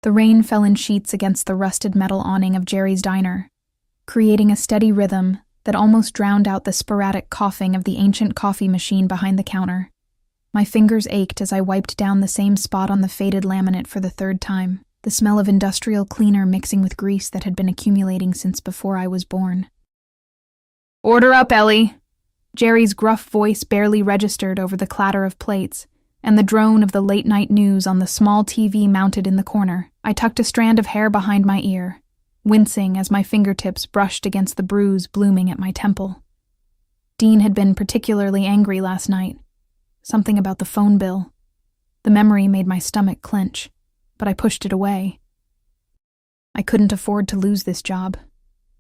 The rain fell in sheets against the rusted metal awning of Jerry's diner, creating a steady rhythm that almost drowned out the sporadic coughing of the ancient coffee machine behind the counter. My fingers ached as I wiped down the same spot on the faded laminate for the third time, the smell of industrial cleaner mixing with grease that had been accumulating since before I was born. "Order up, Ellie!" Jerry's gruff voice barely registered over the clatter of plates and the drone of the late-night news on the small TV mounted in the corner. I tucked a strand of hair behind my ear, wincing as my fingertips brushed against the bruise blooming at my temple. Dean had been particularly angry last night. Something about the phone bill. The memory made my stomach clench, but I pushed it away. I couldn't afford to lose this job.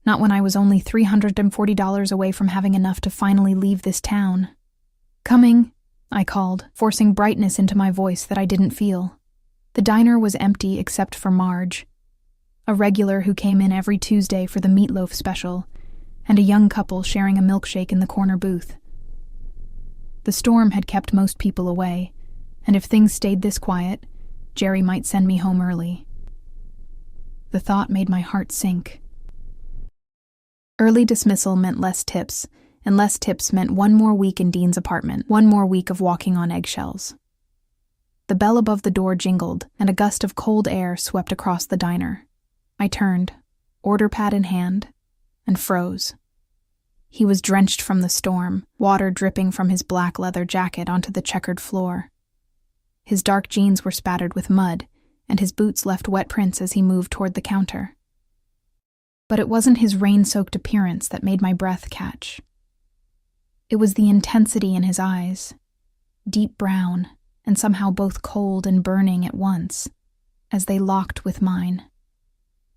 Not when I was only $340 away from having enough to finally leave this town. "Coming," I called, forcing brightness into my voice that I didn't feel. The diner was empty except for Marge, a regular who came in every Tuesday for the meatloaf special, and a young couple sharing a milkshake in the corner booth. The storm had kept most people away, and if things stayed this quiet, Jerry might send me home early. The thought made my heart sink. Early dismissal meant less tips, and less tips meant one more week in Dean's apartment, one more week of walking on eggshells. The bell above the door jingled, and a gust of cold air swept across the diner. I turned, order pad in hand, and froze. He was drenched from the storm, water dripping from his black leather jacket onto the checkered floor. His dark jeans were spattered with mud, and his boots left wet prints as he moved toward the counter. But it wasn't his rain-soaked appearance that made my breath catch. It was the intensity in his eyes, deep brown, and somehow both cold and burning at once, as they locked with mine.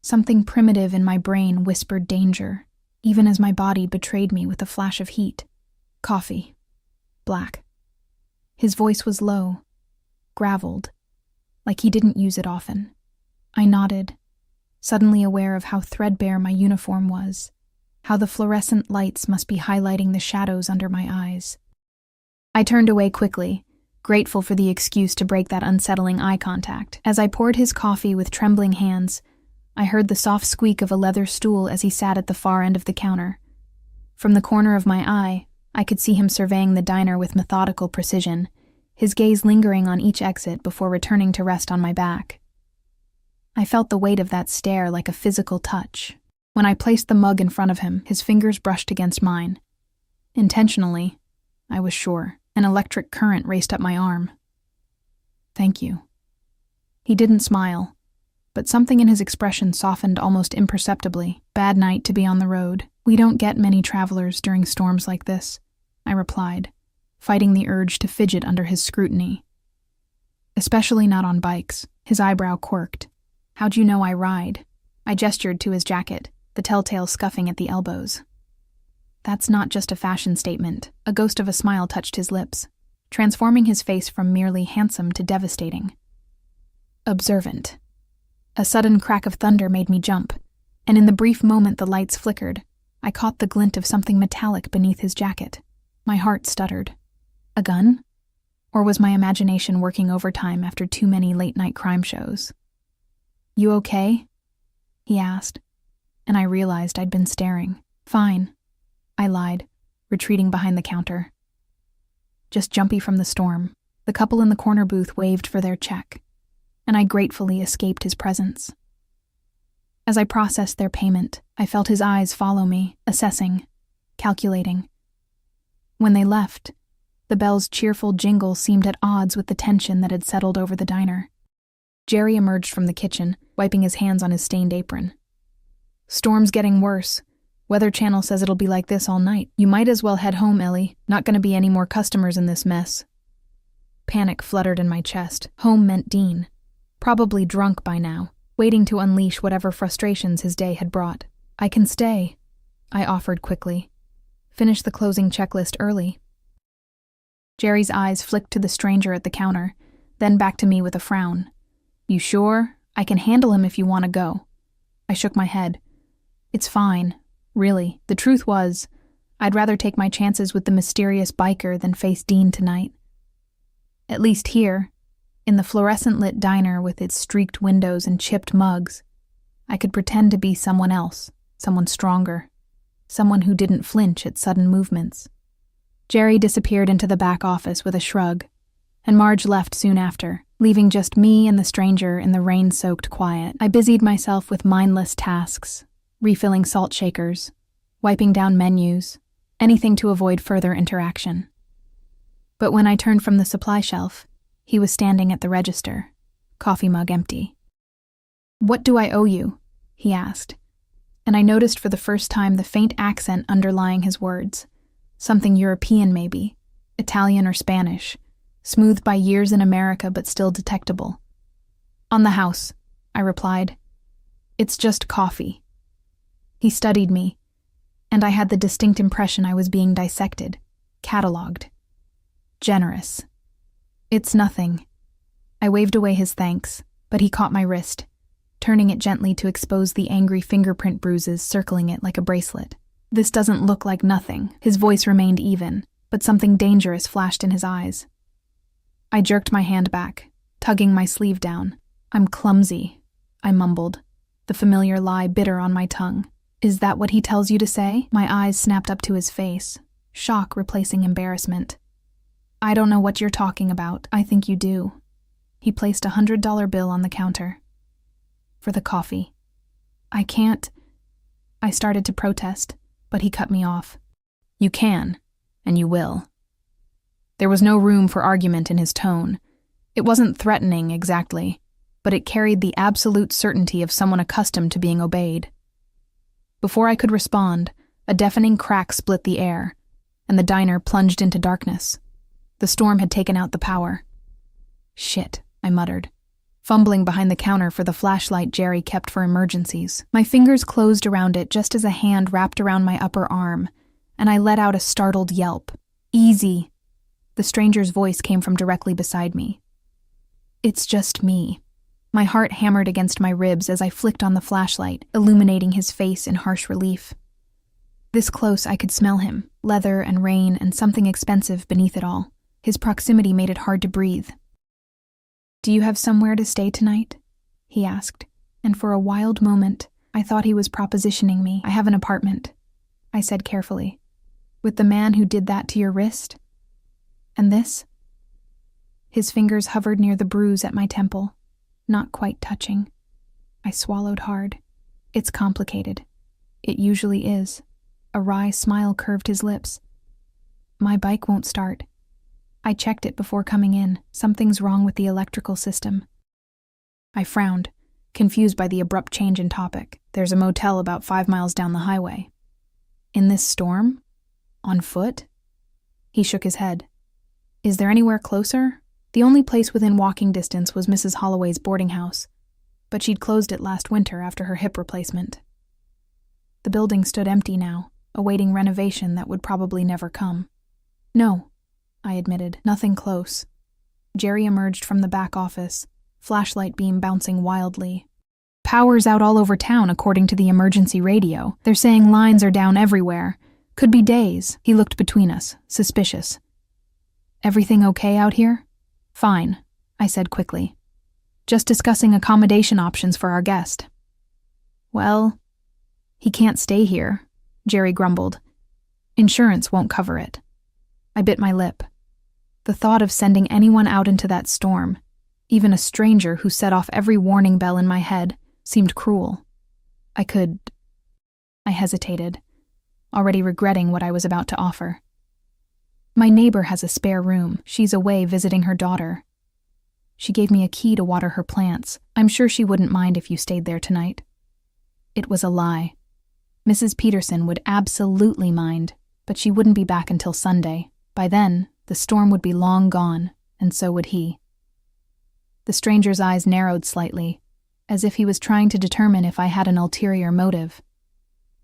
Something primitive in my brain whispered danger, even as my body betrayed me with a flash of heat. Coffee. Black. His voice was low, graveled, like he didn't use it often. I nodded, suddenly aware of how threadbare my uniform was, how the fluorescent lights must be highlighting the shadows under my eyes. I turned away quickly, grateful for the excuse to break that unsettling eye contact. As I poured his coffee with trembling hands, I heard the soft squeak of a leather stool as he sat at the far end of the counter. From the corner of my eye, I could see him surveying the diner with methodical precision, his gaze lingering on each exit before returning to rest on my back. I felt the weight of that stare like a physical touch. When I placed the mug in front of him, his fingers brushed against mine. Intentionally, I was sure. An electric current raced up my arm. "Thank you." He didn't smile, but something in his expression softened almost imperceptibly. "Bad night to be on the road. We don't get many travelers during storms like this," I replied, fighting the urge to fidget under his scrutiny. "Especially not on bikes." His eyebrow quirked. "How'd you know I ride?" I gestured to his jacket, the telltale scuffing at the elbows. "That's not just a fashion statement." A ghost of a smile touched his lips, transforming his face from merely handsome to devastating. "Observant." A sudden crack of thunder made me jump, and in the brief moment the lights flickered, I caught the glint of something metallic beneath his jacket. My heart stuttered. A gun? Or was my imagination working overtime after too many late-night crime shows? "You okay?" he asked, and I realized I'd been staring. "Fine," I lied, retreating behind the counter. Just jumpy from the storm, the couple in the corner booth waved for their check, and I gratefully escaped his presence. As I processed their payment, I felt his eyes follow me, assessing, calculating. When they left, the bell's cheerful jingle seemed at odds with the tension that had settled over the diner. Jerry emerged from the kitchen, wiping his hands on his stained apron. "Storm's getting worse. Weather Channel says it'll be like this all night. You might as well head home, Ellie. Not gonna be any more customers in this mess." Panic fluttered in my chest. Home meant Dean, probably drunk by now, waiting to unleash whatever frustrations his day had brought. "I can stay," I offered quickly. "Finish the closing checklist early." Jerry's eyes flicked to the stranger at the counter, then back to me with a frown. "You sure? I can handle him if you want to go." I shook my head. "It's fine. Really, the truth was, I'd rather take my chances with the mysterious biker than face Dean tonight. At least here, In the fluorescent-lit diner with its streaked windows and chipped mugs, I could pretend to be someone else, someone stronger, someone who didn't flinch at sudden movements. Jerry disappeared into the back office with a shrug, and Marge left soon after, leaving just me and the stranger in the rain-soaked quiet. I busied myself with mindless tasks, refilling salt shakers, wiping down menus, anything to avoid further interaction. But when I turned from the supply shelf, he was standing at the register, coffee mug empty. "What do I owe you?" he asked, and I noticed for the first time the faint accent underlying his words. Something European maybe, Italian or Spanish, smoothed by years in America but still detectable. "On the house," I replied. "It's just coffee." He studied me, and I had the distinct impression I was being dissected, catalogued. Generous. "It's nothing." I waved away his thanks, but he caught my wrist, turning it gently to expose the angry fingerprint bruises circling it like a bracelet. "This doesn't look like nothing." His voice remained even, but something dangerous flashed in his eyes. I jerked my hand back, tugging my sleeve down. "I'm clumsy," I mumbled, the familiar lie bitter on my tongue. "Is that what he tells you to say?" My eyes snapped up to his face, shock replacing embarrassment. "I don't know what you're talking about. I think you do." He placed a $100 bill on the counter. "For the coffee." "I can't." I started to protest, but he cut me off. "You can, and you will." There was no room for argument in his tone. It wasn't threatening exactly, but it carried the absolute certainty of someone accustomed to being obeyed. Before I could respond, a deafening crack split the air, and the diner plunged into darkness. The storm had taken out the power. "Shit," I muttered, fumbling behind the counter for the flashlight Jerry kept for emergencies. My fingers closed around it just as a hand wrapped around my upper arm, and I let out a startled yelp. "Easy." The stranger's voice came from directly beside me. "It's just me." My heart hammered against my ribs as I flicked on the flashlight, illuminating his face in harsh relief. This close I could smell him, leather and rain and something expensive beneath it all. His proximity made it hard to breathe. "Do you have somewhere to stay tonight?" he asked, and for a wild moment, I thought he was propositioning me. "I have an apartment," I said carefully. "With the man who did that to your wrist? And this?" His fingers hovered near the bruise at my temple, not quite touching. I swallowed hard. "It's complicated. It usually is." A wry smile curved his lips. "My bike won't start. I checked it before coming in. Something's wrong with the electrical system." I frowned, confused by the abrupt change in topic. "There's a motel about 5 miles down the highway." "In this storm? On foot?" He shook his head. "Is there anywhere closer?" The only place within walking distance was Mrs. Holloway's boarding house, but she'd closed it last winter after her hip replacement. The building stood empty now, awaiting renovation that would probably never come. "No," I admitted, "nothing close." Jerry emerged from the back office, flashlight beam bouncing wildly. "Power's out all over town according to the emergency radio. They're saying lines are down everywhere. Could be days." He looked between us, suspicious. "Everything okay out here?" "Fine," I said quickly. "Just discussing accommodation options for our guest." "Well, he can't stay here," Jerry grumbled. "Insurance won't cover it." I bit my lip. The thought of sending anyone out into that storm, even a stranger who set off every warning bell in my head, seemed cruel. I hesitated, already regretting what I was about to offer. "My neighbor has a spare room. She's away visiting her daughter. She gave me a key to water her plants. I'm sure she wouldn't mind if you stayed there tonight." It was a lie. Mrs. Peterson would absolutely mind, but she wouldn't be back until Sunday. By then, the storm would be long gone, and so would he. The stranger's eyes narrowed slightly, as if he was trying to determine if I had an ulterior motive.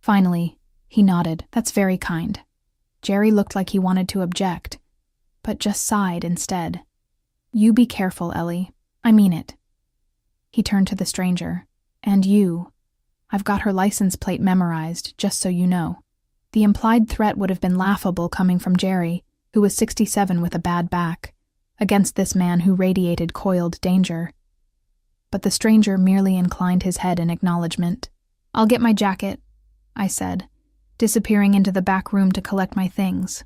Finally, he nodded. "That's very kind." Jerry looked like he wanted to object, but just sighed instead. "You be careful, Ellie. I mean it." He turned to the stranger. "And you. I've got her license plate memorized, just so you know." The implied threat would have been laughable coming from Jerry, who was 67 with a bad back. against this man who radiated coiled danger. But the stranger merely inclined his head in acknowledgement. "I'll get my jacket," I said, disappearing into the back room to collect my things.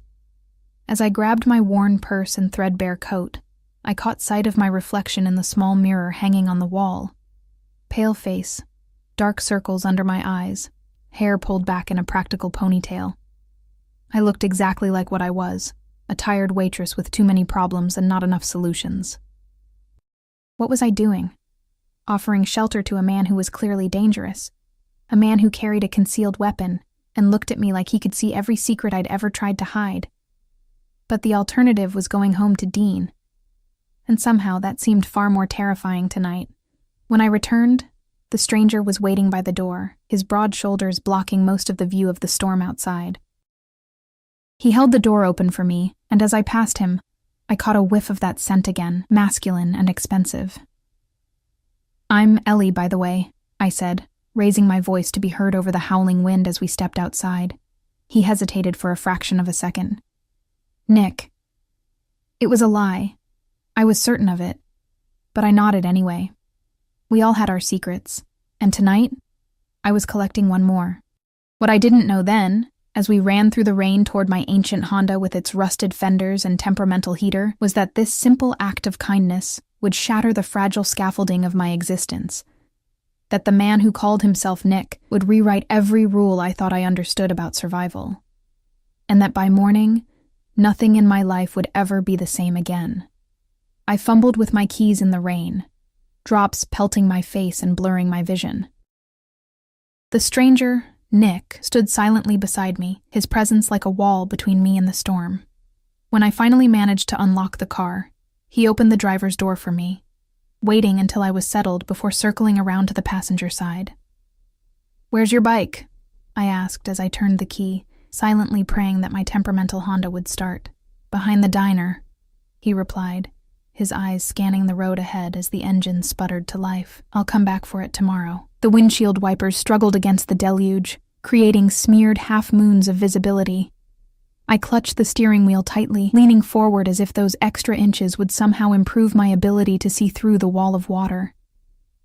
As I grabbed my worn purse and threadbare coat, I caught sight of my reflection in the small mirror hanging on the wall. Pale face, dark circles under my eyes, hair pulled back in a practical ponytail. I looked exactly like what I was, a tired waitress with too many problems and not enough solutions. What was I doing? Offering shelter to a man who was clearly dangerous, a man who carried a concealed weapon and looked at me like he could see every secret I'd ever tried to hide. But the alternative was going home to Dean. And somehow that seemed far more terrifying tonight. When I returned, the stranger was waiting by the door, his broad shoulders blocking most of the view of the storm outside. He held the door open for me, and as I passed him, I caught a whiff of that scent again, masculine and expensive. "I'm Ellie, by the way," I said, raising my voice to be heard over the howling wind as we stepped outside. He hesitated for a fraction of a second. "Nick." It was a lie. I was certain of it, but I nodded anyway. We all had our secrets, and tonight, I was collecting one more. What I didn't know then, as we ran through the rain toward my ancient Honda with its rusted fenders and temperamental heater, was that this simple act of kindness would shatter the fragile scaffolding of my existence. That the man who called himself Nick would rewrite every rule I thought I understood about survival. And that by morning, nothing in my life would ever be the same again. I fumbled with my keys in the rain, drops pelting my face and blurring my vision. The stranger, Nick, stood silently beside me, his presence like a wall between me and the storm. When I finally managed to unlock the car, he opened the driver's door for me, waiting until I was settled before circling around to the passenger side. "Where's your bike?" I asked as I turned the key, silently praying that my temperamental Honda would start. "Behind the diner," he replied, his eyes scanning the road ahead as the engine sputtered to life. "I'll come back for it tomorrow." The windshield wipers struggled against the deluge, creating smeared half-moons of visibility. I clutched the steering wheel tightly, leaning forward as if those extra inches would somehow improve my ability to see through the wall of water.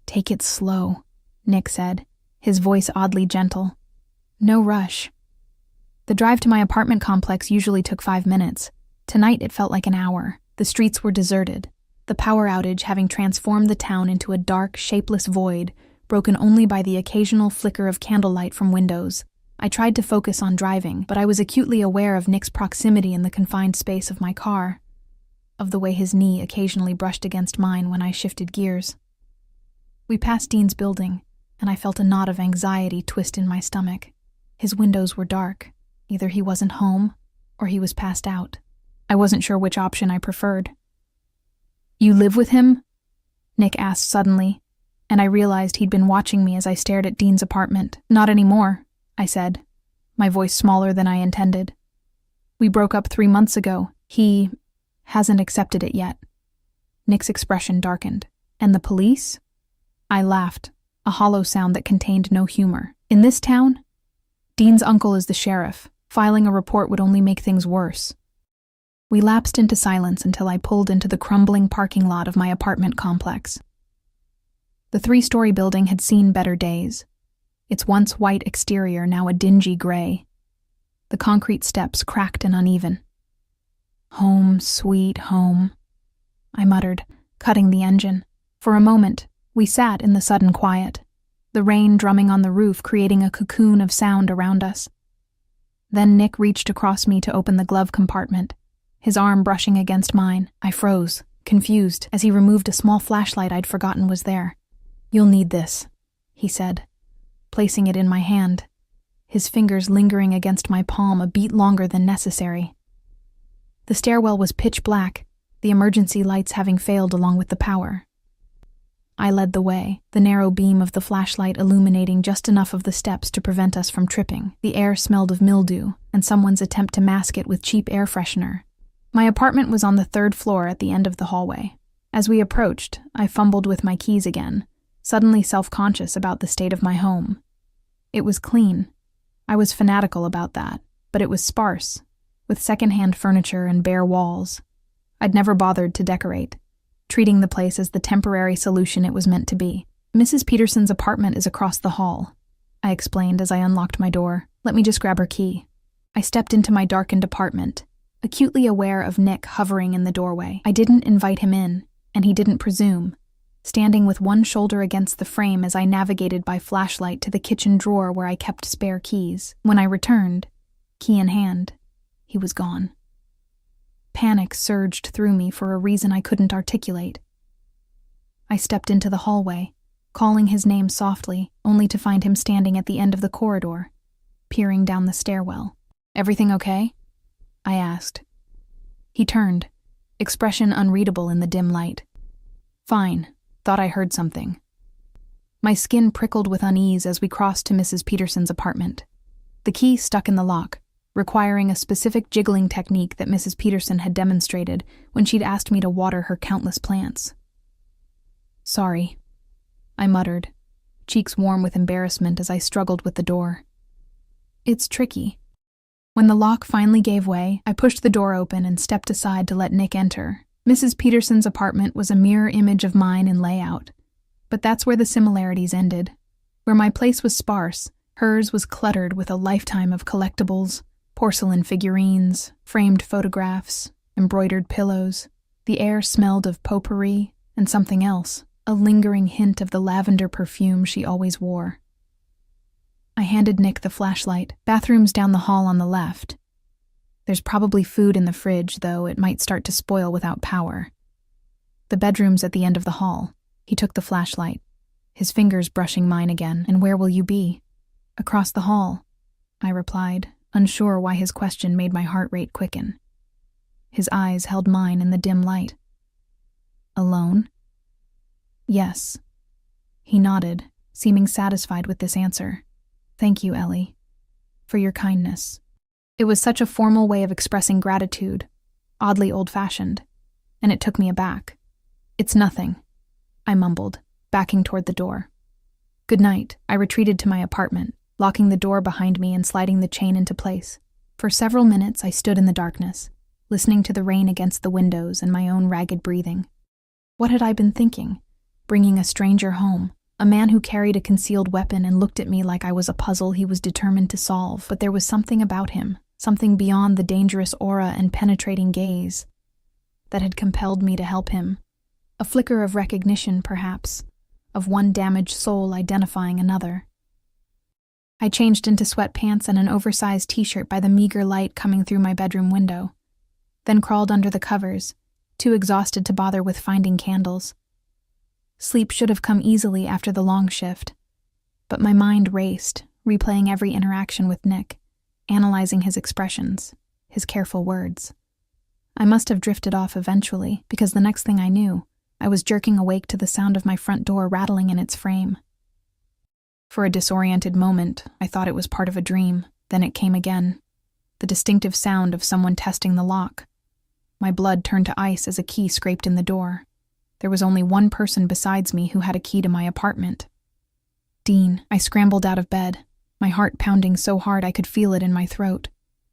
"Take it slow," Nick said, his voice oddly gentle. "No rush." The drive to my apartment complex usually took 5 minutes. Tonight it felt like an hour. The streets were deserted, the power outage having transformed the town into a dark, shapeless void, broken only by the occasional flicker of candlelight from windows. I tried to focus on driving, but I was acutely aware of Nick's proximity in the confined space of my car, of the way his knee occasionally brushed against mine when I shifted gears. We passed Dean's building, and I felt a knot of anxiety twist in my stomach. His windows were dark. Either he wasn't home, or he was passed out. I wasn't sure which option I preferred. "You live with him?" Nick asked suddenly, and I realized he'd been watching me as I stared at Dean's apartment. "Not anymore," I said, my voice smaller than I intended. "We broke up 3 months ago. He hasn't accepted it yet." Nick's expression darkened. "And the police?" I laughed, a hollow sound that contained no humor. "In this town, Dean's uncle is the sheriff. Filing a report would only make things worse." We lapsed into silence until I pulled into the crumbling parking lot of my apartment complex. The 3-story building had seen better days. Its once white exterior now a dingy gray. The concrete steps cracked and uneven. "Home, sweet home," I muttered, cutting the engine. For a moment, we sat in the sudden quiet, the rain drumming on the roof creating a cocoon of sound around us. Then Nick reached across me to open the glove compartment, his arm brushing against mine. I froze, confused, as he removed a small flashlight I'd forgotten was there. "You'll need this," he said, placing it in my hand, his fingers lingering against my palm a beat longer than necessary. The stairwell was pitch black, the emergency lights having failed along with the power. I led the way, the narrow beam of the flashlight illuminating just enough of the steps to prevent us from tripping. The air smelled of mildew and someone's attempt to mask it with cheap air freshener. My apartment was on the 3rd floor at the end of the hallway. As we approached, I fumbled with my keys again, suddenly self-conscious about the state of my home. It was clean. I was fanatical about that, but it was sparse, with second-hand furniture and bare walls. I'd never bothered to decorate, treating the place as the temporary solution it was meant to be. Mrs. Peterson's apartment is across the hall, I explained as I unlocked my door. Let me just grab her key. I stepped into my darkened apartment, acutely aware of Nick hovering in the doorway. I didn't invite him in, and he didn't presume, standing with one shoulder against the frame as I navigated by flashlight to the kitchen drawer where I kept spare keys. When I returned, key in hand, he was gone. Panic surged through me for a reason I couldn't articulate. I stepped into the hallway, calling his name softly, only to find him standing at the end of the corridor, peering down the stairwell. "Everything okay?" I asked. He turned, expression unreadable in the dim light. "Fine. Thought I heard something." My skin prickled with unease as we crossed to Mrs. Peterson's apartment. The key stuck in the lock, requiring a specific jiggling technique that Mrs. Peterson had demonstrated when she'd asked me to water her countless plants. "Sorry," I muttered, cheeks warm with embarrassment as I struggled with the door. "It's tricky." When the lock finally gave way, I pushed the door open and stepped aside to let Nick enter. Mrs. Peterson's apartment was a mirror image of mine in layout, but that's where the similarities ended. Where my place was sparse, hers was cluttered with a lifetime of collectibles, porcelain figurines, framed photographs, embroidered pillows. The air smelled of potpourri and something else, a lingering hint of the lavender perfume she always wore. I handed Nick the flashlight. "Bathroom's down the hall on the left. There's probably food in the fridge, though it might start to spoil without power. The bedroom's at the end of the hall." He took the flashlight, his fingers brushing mine again. "And where will you be?" "Across the hall," I replied, unsure why his question made my heart rate quicken. His eyes held mine in the dim light. "Alone?" "Yes." He nodded, seeming satisfied with this answer. "Thank you, Ellie, for your kindness." It was such a formal way of expressing gratitude, oddly old-fashioned, and it took me aback. "It's nothing," I mumbled, backing toward the door. "Good night." I retreated to my apartment, locking the door behind me and sliding the chain into place. For several minutes I stood in the darkness, listening to the rain against the windows and my own ragged breathing. What had I been thinking? Bringing a stranger home, a man who carried a concealed weapon and looked at me like I was a puzzle he was determined to solve. But there was something about him, something beyond the dangerous aura and penetrating gaze, that had compelled me to help him. A flicker of recognition, perhaps, of one damaged soul identifying another. I changed into sweatpants and an oversized t-shirt by the meager light coming through my bedroom window, then crawled under the covers, too exhausted to bother with finding candles. Sleep should have come easily after the long shift, but my mind raced, replaying every interaction with Nick, analyzing his expressions, his careful words. I must have drifted off eventually, because the next thing I knew, I was jerking awake to the sound of my front door rattling in its frame. For a disoriented moment, I thought it was part of a dream. Then it came again, the distinctive sound of someone testing the lock. My blood turned to ice as a key scraped in the door. There was only one person besides me who had a key to my apartment. Dean. I scrambled out of bed, my heart pounding so hard I could feel it in my throat.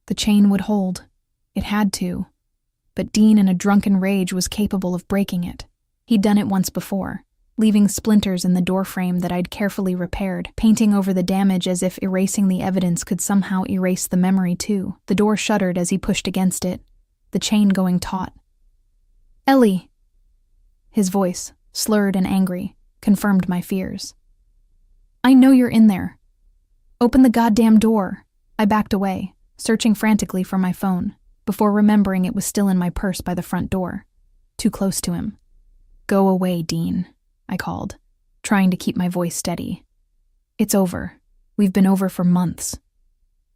The chain would hold. It had to. But Dean, in a drunken rage, was capable of breaking it. He'd done it once before, leaving splinters in the doorframe that I'd carefully repaired, painting over the damage as if erasing the evidence could somehow erase the memory too. The door shuddered as he pushed against it, the chain going taut. "Ellie!" His voice, slurred and angry, confirmed my fears. "I know you're in there. Open the goddamn door." I backed away, searching frantically for my phone, before remembering it was still in my purse by the front door, too close to him. "Go away, Dean," I called, trying to keep my voice steady. "It's over. We've been over for months."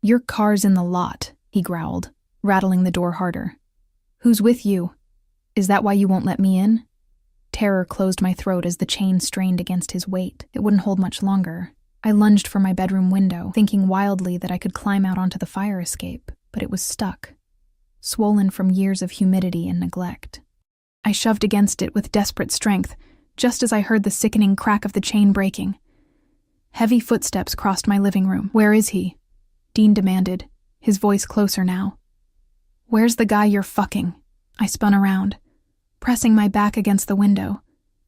"Your car's in the lot," he growled, rattling the door harder. "Who's with you? Is that why you won't let me in?" Terror closed my throat as the chain strained against his weight. It wouldn't hold much longer. I lunged for my bedroom window, thinking wildly that I could climb out onto the fire escape, but it was stuck, swollen from years of humidity and neglect. I shoved against it with desperate strength, just as I heard the sickening crack of the chain breaking. Heavy footsteps crossed my living room. "Where is he?" Dean demanded, his voice closer now. "Where's the guy you're fucking?" I spun around, pressing my back against the window,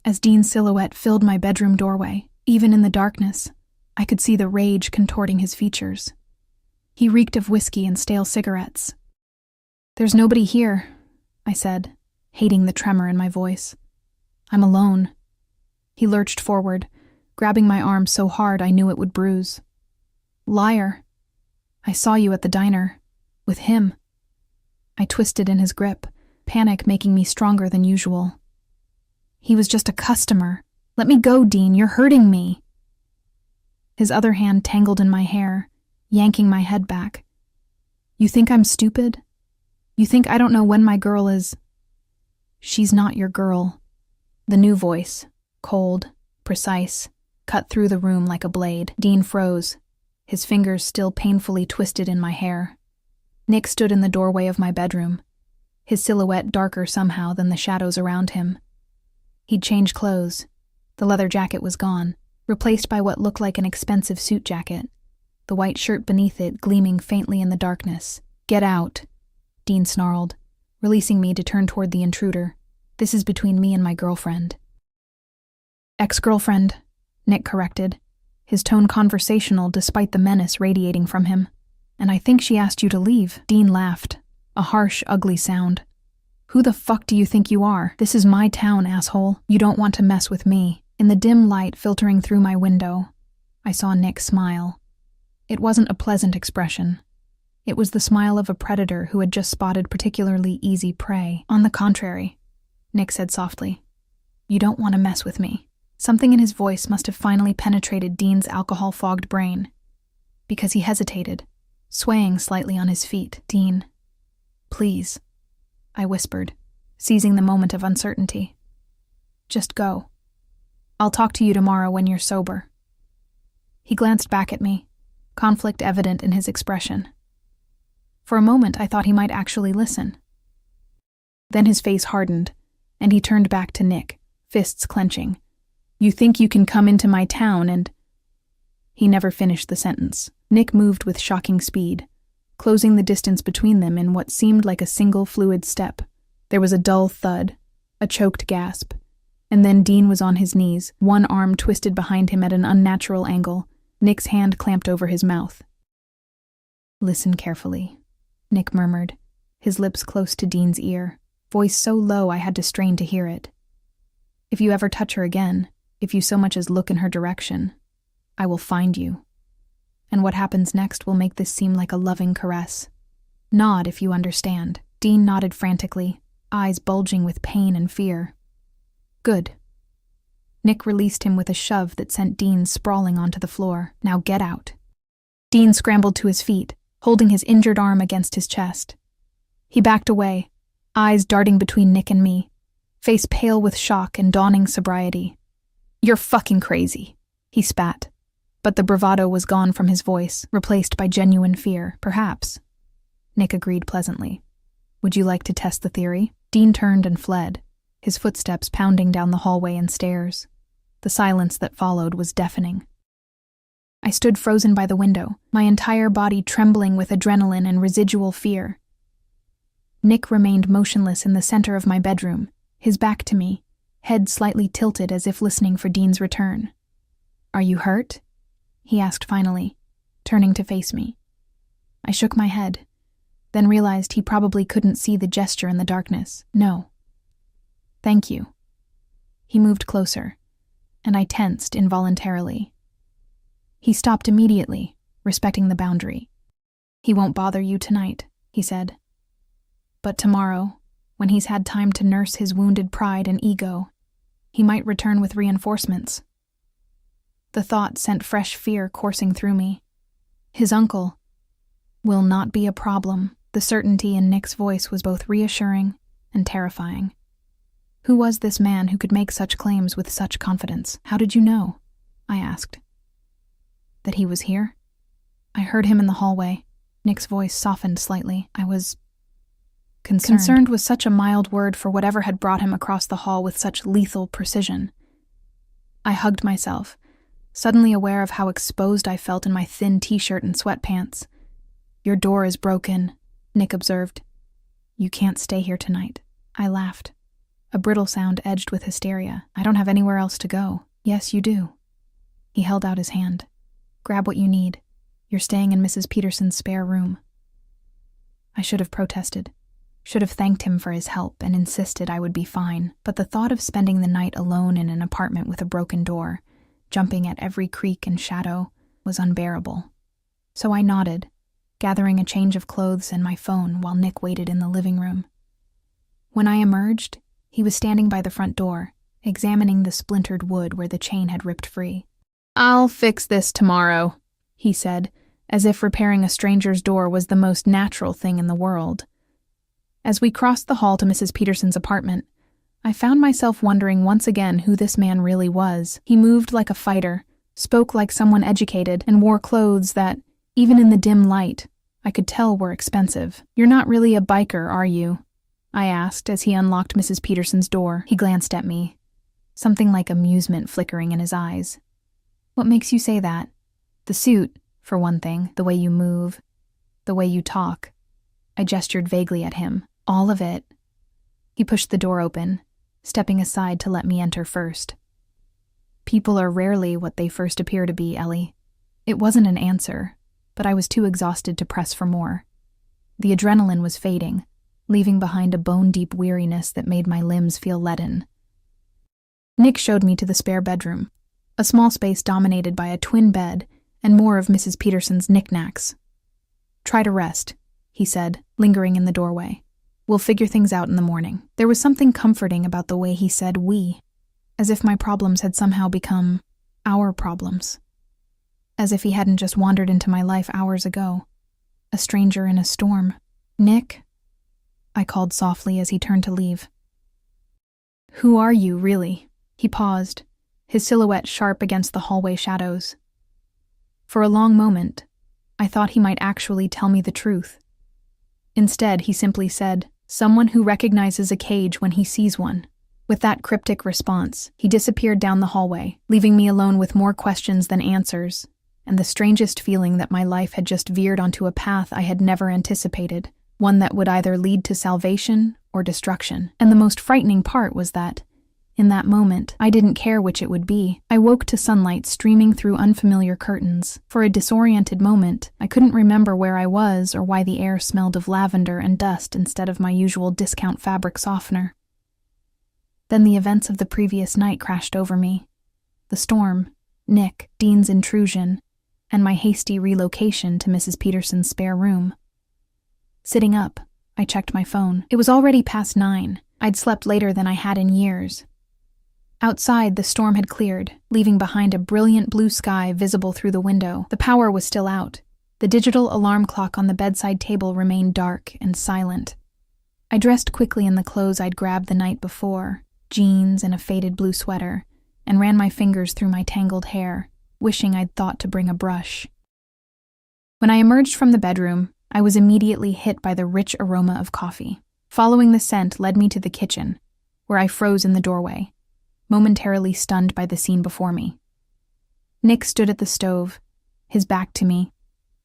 as Dean's silhouette filled my bedroom doorway. Even in the darkness, I could see the rage contorting his features. He reeked of whiskey and stale cigarettes. "There's nobody here," I said, hating the tremor in my voice. "I'm alone." He lurched forward, grabbing my arm so hard I knew it would bruise. "Liar. I saw you at the diner. With him." I twisted in his grip, panic making me stronger than usual. "He was just a customer. Let me go, Dean, you're hurting me." His other hand tangled in my hair, yanking my head back. "You think I'm stupid? You think I don't know when my girl is—" "She's not your girl." The new voice, cold, precise, cut through the room like a blade. Dean froze, his fingers still painfully twisted in my hair. Nick stood in the doorway of my bedroom, his silhouette darker somehow than the shadows around him. He'd changed clothes. The leather jacket was gone, replaced by what looked like an expensive suit jacket, the white shirt beneath it gleaming faintly in the darkness. "Get out," Dean snarled, releasing me to turn toward the intruder. "This is between me and my girlfriend." "Ex-girlfriend," Nick corrected, his tone conversational despite the menace radiating from him. "And I think she asked you to leave." Dean laughed, a harsh, ugly sound. "Who the fuck do you think you are? This is my town, asshole. You don't want to mess with me." In the dim light filtering through my window, I saw Nick smile. It wasn't a pleasant expression. It was the smile of a predator who had just spotted particularly easy prey. "On the contrary," Nick said softly, "you don't want to mess with me." Something in his voice must have finally penetrated Dean's alcohol-fogged brain, because he hesitated, swaying slightly on his feet. "Dean, please," I whispered, seizing the moment of uncertainty. "Just go. I'll talk to you tomorrow when you're sober." He glanced back at me, conflict evident in his expression. For a moment, I thought he might actually listen. Then his face hardened, and he turned back to Nick, fists clenching. "You think you can come into my town and—" He never finished the sentence. Nick moved with shocking speed, closing the distance between them in what seemed like a single fluid step. There was a dull thud, a choked gasp, and then Dean was on his knees, one arm twisted behind him at an unnatural angle, Nick's hand clamped over his mouth. "Listen carefully," Nick murmured, his lips close to Dean's ear, voice so low I had to strain to hear it. "If you ever touch her again, if you so much as look in her direction, I will find you. And what happens next will make this seem like a loving caress. Nod if you understand." Dean nodded frantically, eyes bulging with pain and fear. "Good." Nick released him with a shove that sent Dean sprawling onto the floor. "Now get out." Dean scrambled to his feet, holding his injured arm against his chest. He backed away, eyes darting between Nick and me, face pale with shock and dawning sobriety. "You're fucking crazy," he spat, but the bravado was gone from his voice, replaced by genuine fear. "Perhaps," Nick agreed pleasantly. "Would you like to test the theory?" Dean turned and fled, his footsteps pounding down the hallway and stairs. The silence that followed was deafening. I stood frozen by the window, my entire body trembling with adrenaline and residual fear. Nick remained motionless in the center of my bedroom, his back to me, head slightly tilted as if listening for Dean's return. "Are you hurt?" he asked finally, turning to face me. I shook my head, then realized he probably couldn't see the gesture in the darkness. "No." "Thank you." He moved closer, and I tensed involuntarily. He stopped immediately, respecting the boundary. "He won't bother you tonight," he said. "But tomorrow, when he's had time to nurse his wounded pride and ego, he might return with reinforcements." The thought sent fresh fear coursing through me. His uncle will not be a problem. The certainty in Nick's voice was both reassuring and terrifying. Who was this man who could make such claims with such confidence? "How did you know?" I asked. "That he was here?" "I heard him in the hallway." Nick's voice softened slightly. I was concerned. Concerned was such a mild word for whatever had brought him across the hall with such lethal precision. I hugged myself, suddenly aware of how exposed I felt in my thin t-shirt and sweatpants. "Your door is broken," Nick observed. "You can't stay here tonight." I laughed. a brittle sound edged with hysteria. I don't have anywhere else to go. Yes, you do. He held out his hand. Grab what you need. You're staying in Mrs. Peterson's spare room. I should have protested. Should have thanked him for his help and insisted I would be fine, but the thought of spending the night alone in an apartment with a broken door, jumping at every creak and shadow, was unbearable. So I nodded, gathering a change of clothes and my phone while Nick waited in the living room. When I emerged, he was standing by the front door, examining the splintered wood where the chain had ripped free. I'll fix this tomorrow, he said, as if repairing a stranger's door was the most natural thing in the world. As we crossed the hall to Mrs. Peterson's apartment, I found myself wondering once again who this man really was. He moved like a fighter, spoke like someone educated, and wore clothes that, even in the dim light, I could tell were expensive. You're not really a biker, are you? I asked as he unlocked Mrs. Peterson's door. He glanced at me, something like amusement flickering in his eyes. What makes you say that? The suit, for one thing, the way you move, the way you talk. I gestured vaguely at him. All of it. He pushed the door open, stepping aside to let me enter first. People are rarely what they first appear to be, Ellie. It wasn't an answer, but I was too exhausted to press for more. The adrenaline was fading, leaving behind a bone-deep weariness that made my limbs feel leaden. Nick showed me to the spare bedroom, a small space dominated by a twin bed and more of Mrs. Peterson's knickknacks. Try to rest, he said, lingering in the doorway. We'll figure things out in the morning. There was something comforting about the way he said we, as if my problems had somehow become our problems. As if he hadn't just wandered into my life hours ago. A stranger in a storm. Nick? I called softly as he turned to leave. Who are you, really? He paused, his silhouette sharp against the hallway shadows. For a long moment, I thought he might actually tell me the truth. Instead, he simply said, someone who recognizes a cage when he sees one. With that cryptic response, he disappeared down the hallway, leaving me alone with more questions than answers, and the strangest feeling that my life had just veered onto a path I had never anticipated, one that would either lead to salvation or destruction. And the most frightening part was that, in that moment, I didn't care which it would be. I woke to sunlight streaming through unfamiliar curtains. For a disoriented moment, I couldn't remember where I was or why the air smelled of lavender and dust instead of my usual discount fabric softener. Then the events of the previous night crashed over me. The storm, Nick, Dean's intrusion, and my hasty relocation to Mrs. Peterson's spare room. Sitting up, I checked my phone. It was already past 9. I'd slept later than I had in years. Outside, the storm had cleared, leaving behind a brilliant blue sky visible through the window. The power was still out. The digital alarm clock on the bedside table remained dark and silent. I dressed quickly in the clothes I'd grabbed the night before, jeans and a faded blue sweater, and ran my fingers through my tangled hair, wishing I'd thought to bring a brush. When I emerged from the bedroom, I was immediately hit by the rich aroma of coffee. Following the scent led me to the kitchen, where I froze in the doorway, momentarily stunned by the scene before me. Nick stood at the stove, his back to me,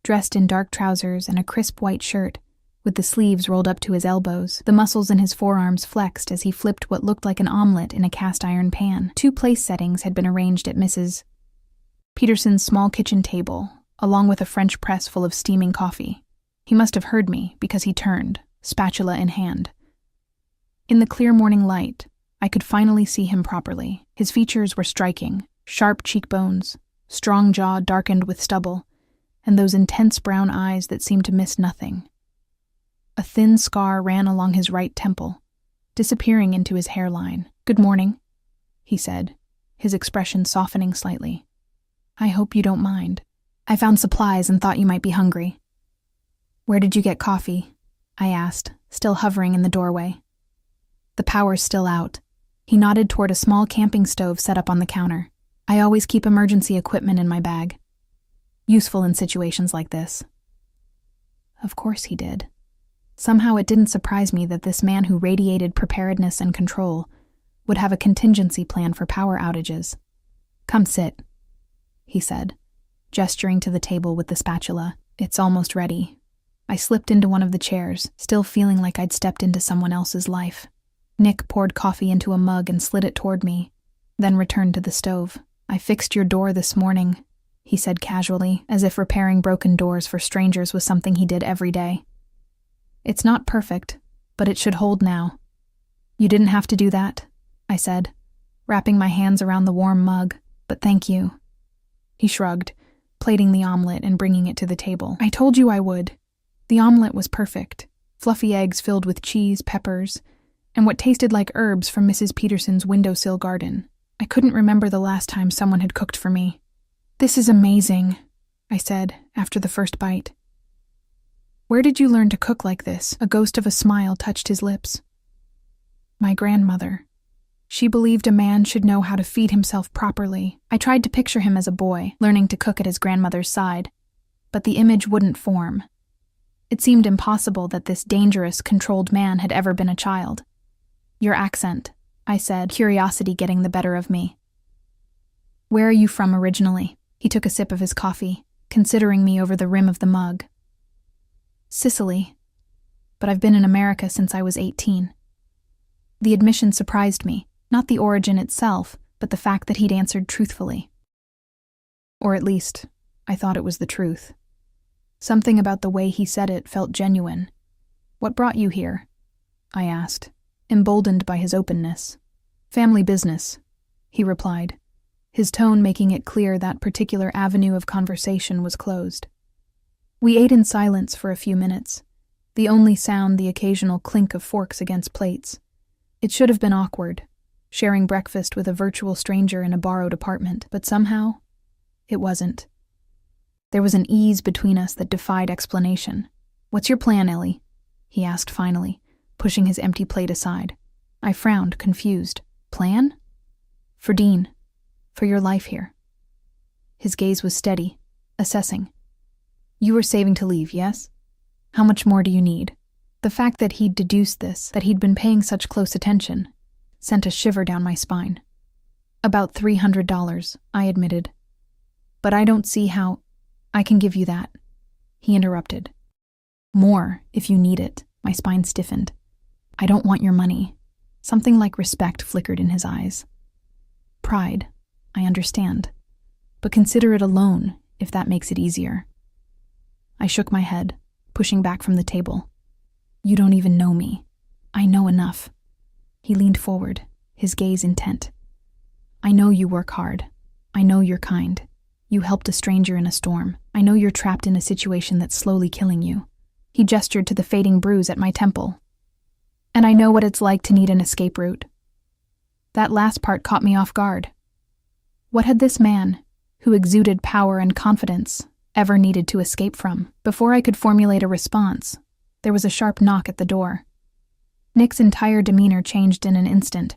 dressed in dark trousers and a crisp white shirt, with the sleeves rolled up to his elbows. The muscles in his forearms flexed as he flipped what looked like an omelet in a cast-iron pan. 2 place settings had been arranged at Mrs. Peterson's small kitchen table, along with a French press full of steaming coffee. He must have heard me, because he turned, spatula in hand. In the clear morning light, I could finally see him properly. His features were striking, sharp cheekbones, strong jaw darkened with stubble, and those intense brown eyes that seemed to miss nothing. A thin scar ran along his right temple, disappearing into his hairline. "Good morning," he said, his expression softening slightly. "I hope you don't mind. I found supplies and thought you might be hungry." "Where did you get coffee?" I asked, still hovering in the doorway. "The power's still out." He nodded toward a small camping stove set up on the counter. "I always keep emergency equipment in my bag. Useful in situations like this." Of course he did. Somehow it didn't surprise me that this man who radiated preparedness and control would have a contingency plan for power outages. "Come sit," he said, gesturing to the table with the spatula. "It's almost ready." I slipped into one of the chairs, still feeling like I'd stepped into someone else's life. Nick poured coffee into a mug and slid it toward me, then returned to the stove. "I fixed your door this morning," he said casually, as if repairing broken doors for strangers was something he did every day. "It's not perfect, but it should hold now." "You didn't have to do that," I said, wrapping my hands around the warm mug, "but thank you." He shrugged, plating the omelet and bringing it to the table. "I told you I would." The omelet was perfect, fluffy eggs filled with cheese, peppers, and what tasted like herbs from Mrs. Peterson's windowsill garden. I couldn't remember the last time someone had cooked for me. "This is amazing," I said after the first bite. "Where did you learn to cook like this?" A ghost of a smile touched his lips. "My grandmother. She believed a man should know how to feed himself properly." I tried to picture him as a boy, learning to cook at his grandmother's side, but the image wouldn't form. It seemed impossible that this dangerous, controlled man had ever been a child. "Your accent," I said, curiosity getting the better of me. "Where are you from originally?" He took a sip of his coffee, considering me over the rim of the mug. "Sicily, but I've been in America since I was 18. The admission surprised me, not the origin itself, but the fact that he'd answered truthfully. Or at least, I thought it was the truth. Something about the way he said it felt genuine. "What brought you here?" I asked, emboldened by his openness. "Family business," he replied, his tone making it clear that particular avenue of conversation was closed. We ate in silence for a few minutes, the only sound the occasional clink of forks against plates. It should have been awkward, sharing breakfast with a virtual stranger in a borrowed apartment, but somehow, it wasn't. There was an ease between us that defied explanation. "What's your plan, Ellie?" he asked finally, pushing his empty plate aside. I frowned, confused. "Plan?" "For Dean. For your life here." His gaze was steady, assessing. "You were saving to leave, yes? How much more do you need?" The fact that he'd deduced this, that he'd been paying such close attention, sent a shiver down my spine. "About $300, I admitted. "But I don't see how—" "I can give you that," he interrupted. "More, if you need it." My spine stiffened. "I don't want your money." Something like respect flickered in his eyes. "Pride, I understand. But consider it a loan, if that makes it easier." I shook my head, pushing back from the table. "You don't even know me. I know enough." He leaned forward, his gaze intent. "I know you work hard. I know you're kind. You helped a stranger in a storm. I know you're trapped in a situation that's slowly killing you." He gestured to the fading bruise at my temple. "And I know what it's like to need an escape route." That last part caught me off guard. What had this man, who exuded power and confidence, ever needed to escape from? Before I could formulate a response, there was a sharp knock at the door. Nick's entire demeanor changed in an instant,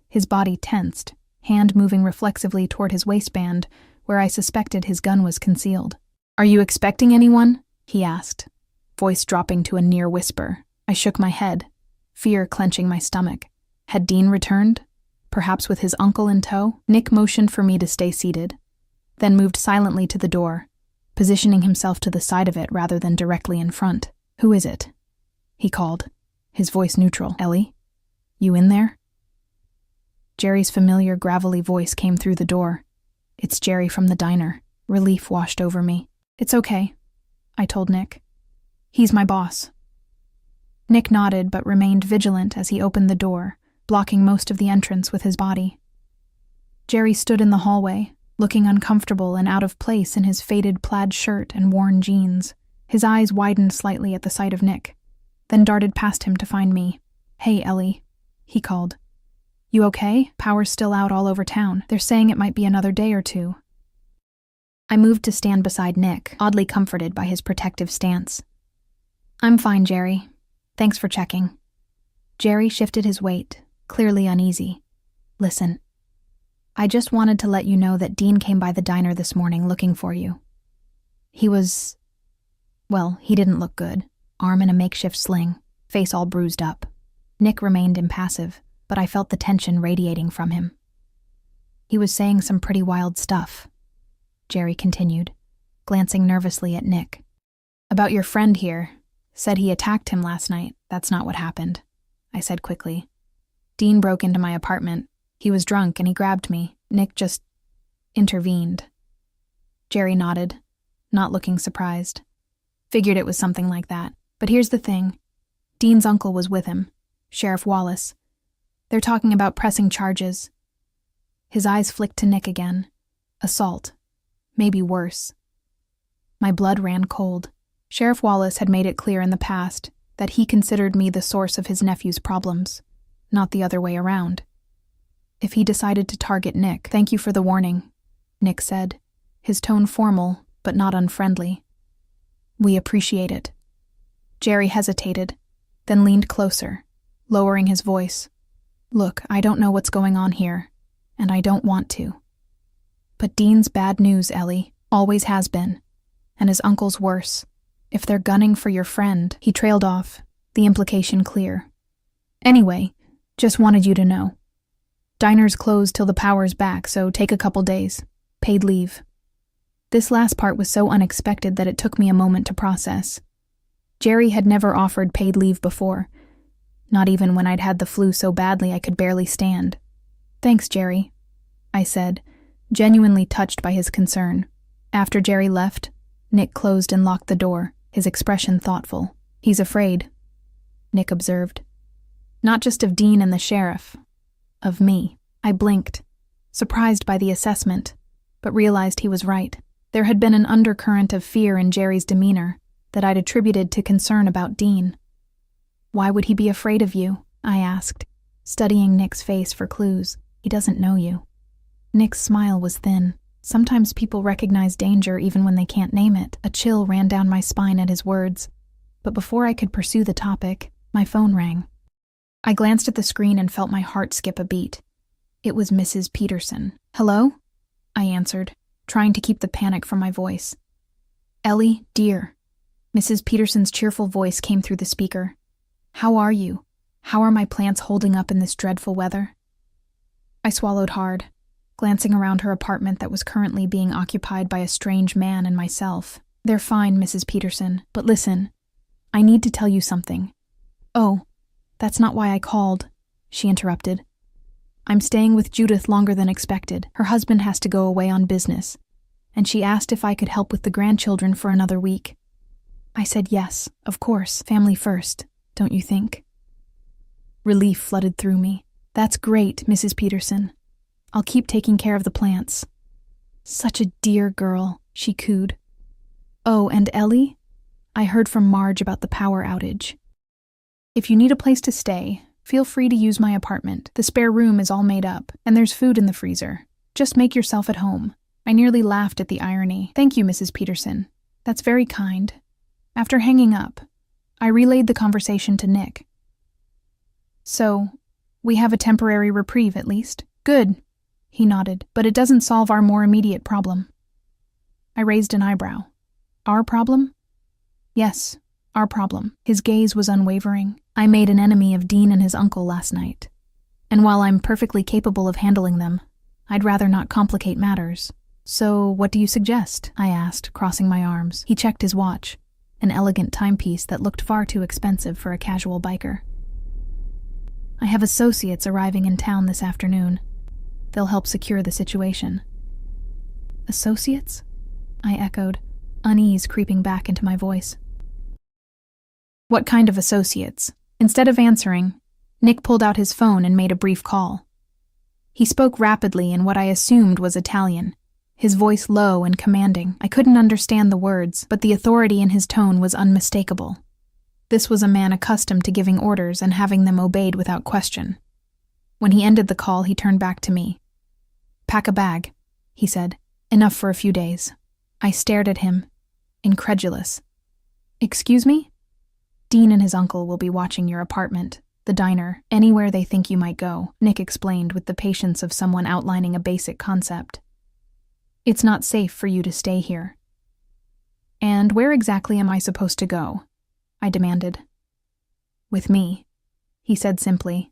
his body tensed, hand moving reflexively toward his waistband, where I suspected his gun was concealed. "Are you expecting anyone?" he asked, voice dropping to a near whisper. I shook my head, fear clenching my stomach. Had Dean returned? Perhaps with his uncle in tow? Nick motioned for me to stay seated, then moved silently to the door, positioning himself to the side of it rather than directly in front. "Who is it?" he called, his voice neutral. "Ellie? You in there?" Jerry's familiar gravelly voice came through the door. "It's Jerry from the diner." Relief washed over me. "It's okay," I told Nick. "He's my boss." Nick nodded but remained vigilant as he opened the door, blocking most of the entrance with his body. Jerry stood in the hallway, looking uncomfortable and out of place in his faded plaid shirt and worn jeans. His eyes widened slightly at the sight of Nick, then darted past him to find me. "Hey, Ellie," he called. "You okay? Power's still out all over town. They're saying it might be another day or two." I moved to stand beside Nick, oddly comforted by his protective stance. "I'm fine, Jerry. Thanks for checking." Jerry shifted his weight, clearly uneasy. "Listen, I just wanted to let you know that Dean came by the diner this morning looking for you. He was... well, he didn't look good. Arm in a makeshift sling, face all bruised up." Nick remained impassive, but I felt the tension radiating from him. "He was saying some pretty wild stuff," Jerry continued, glancing nervously at Nick. "About your friend here. Said he attacked him last night. That's not what happened," I said quickly. Dean broke into my apartment. He was drunk and he grabbed me. Nick just intervened. Jerry nodded, not looking surprised. Figured it was something like that. But here's the thing. Dean's uncle was with him, Sheriff Wallace. They're talking about pressing charges. His eyes flicked to Nick again. Assault. Maybe worse. My blood ran cold. Sheriff Wallace had made it clear in the past that he considered me the source of his nephew's problems, not the other way around. If he decided to target Nick, "Thank you for the warning," Nick said, his tone formal but not unfriendly. "We appreciate it." Jerry hesitated, then leaned closer, lowering his voice. "Look, I don't know what's going on here, and I don't want to. But Dean's bad news, Ellie, always has been, and his uncle's worse. If they're gunning for your friend," he trailed off, the implication clear. "Anyway, just wanted you to know. Diner's closed till the power's back, so take a couple days. Paid leave." This last part was so unexpected that it took me a moment to process. Jerry had never offered paid leave before, not even when I'd had the flu so badly I could barely stand. "Thanks, Jerry," I said, genuinely touched by his concern. After Jerry left, Nick closed and locked the door, his expression thoughtful. "He's afraid," Nick observed. "Not just of Dean and the sheriff. Of me." I blinked, surprised by the assessment, but realized he was right. There had been an undercurrent of fear in Jerry's demeanor that I'd attributed to concern about Dean. "Why would he be afraid of you?" I asked, studying Nick's face for clues. "He doesn't know you." Nick's smile was thin. Sometimes people recognize danger even when they can't name it. A chill ran down my spine at his words. But before I could pursue the topic, my phone rang. I glanced at the screen and felt my heart skip a beat. It was Mrs. Peterson. "Hello?" I answered, trying to keep the panic from my voice. "Ellie, dear." Mrs. Peterson's cheerful voice came through the speaker. "How are you? How are my plants holding up in this dreadful weather?" I swallowed hard, glancing around her apartment that was currently being occupied by a strange man and myself. "They're fine, Mrs. Peterson, but listen, I need to tell you something." "Oh, that's not why I called," she interrupted. "I'm staying with Judith longer than expected. Her husband has to go away on business, and she asked if I could help with the grandchildren for another week. I said yes, of course, family first, don't you think?" Relief flooded through me. "That's great, Mrs. Peterson. I'll keep taking care of the plants." "Such a dear girl," she cooed. "Oh, and Ellie? I heard from Marge about the power outage. If you need a place to stay, feel free to use my apartment. The spare room is all made up, and there's food in the freezer. Just make yourself at home." I nearly laughed at the irony. "Thank you, Mrs. Peterson. That's very kind." After hanging up, I relayed the conversation to Nick. "So, we have a temporary reprieve at least?" "Good," he nodded, "but it doesn't solve our more immediate problem." I raised an eyebrow. "Our problem?" "Yes, our problem." His gaze was unwavering. "I made an enemy of Dean and his uncle last night. And while I'm perfectly capable of handling them, I'd rather not complicate matters. So, what do you suggest?" I asked, crossing my arms. He checked his watch, an elegant timepiece that looked far too expensive for a casual biker. "I have associates arriving in town this afternoon. They'll help secure the situation." "Associates?" I echoed, unease creeping back into my voice. "What kind of associates?" Instead of answering, Nick pulled out his phone and made a brief call. He spoke rapidly in what I assumed was Italian, his voice low and commanding. I couldn't understand the words, but the authority in his tone was unmistakable. This was a man accustomed to giving orders and having them obeyed without question. When he ended the call, he turned back to me. "Pack a bag," he said. "Enough for a few days." I stared at him, incredulous. "Excuse me?" "Dean and his uncle will be watching your apartment, the diner, anywhere they think you might go," Nick explained with the patience of someone outlining a basic concept. "It's not safe for you to stay here." "And where exactly am I supposed to go?" I demanded. "With me," he said simply.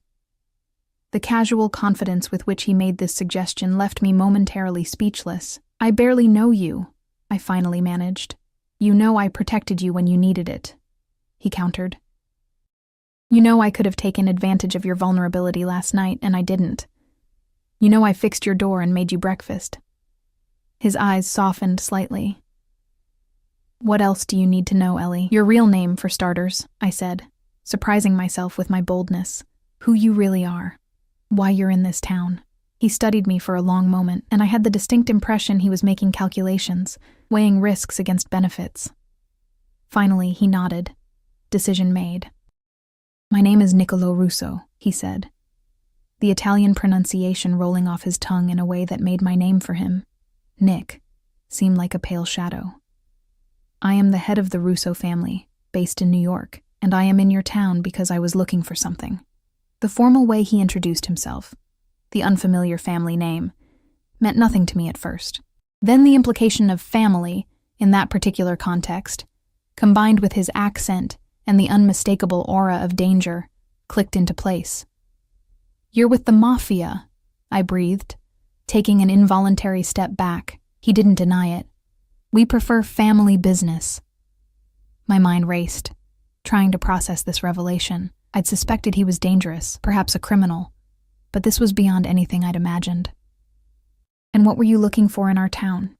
The casual confidence with which he made this suggestion left me momentarily speechless. "I barely know you," I finally managed. "You know I protected you when you needed it," he countered. You know I could have taken advantage of your vulnerability last night, and I didn't. You know I fixed your door and made you breakfast." His eyes softened slightly. "What else do you need to know, Ellie? Your real name, for starters," I said, surprising myself with my boldness. "Who you really are. Why you're in this town." He studied me for a long moment, and I had the distinct impression he was making calculations, weighing risks against benefits. Finally, he nodded. Decision made. "My name is Niccolo Russo," he said, the Italian pronunciation rolling off his tongue in a way that made my name for him, Nick, seem like a pale shadow. "I am the head of the Russo family, based in New York, and I am in your town because I was looking for something." The formal way he introduced himself, the unfamiliar family name, meant nothing to me at first. Then the implication of family, in that particular context, combined with his accent and the unmistakable aura of danger, clicked into place. "You're with the Mafia," I breathed, taking an involuntary step back. He didn't deny it. "We prefer family business." My mind raced, trying to process this revelation. I'd suspected he was dangerous, perhaps a criminal, but this was beyond anything I'd imagined. "And what were you looking for in our town?"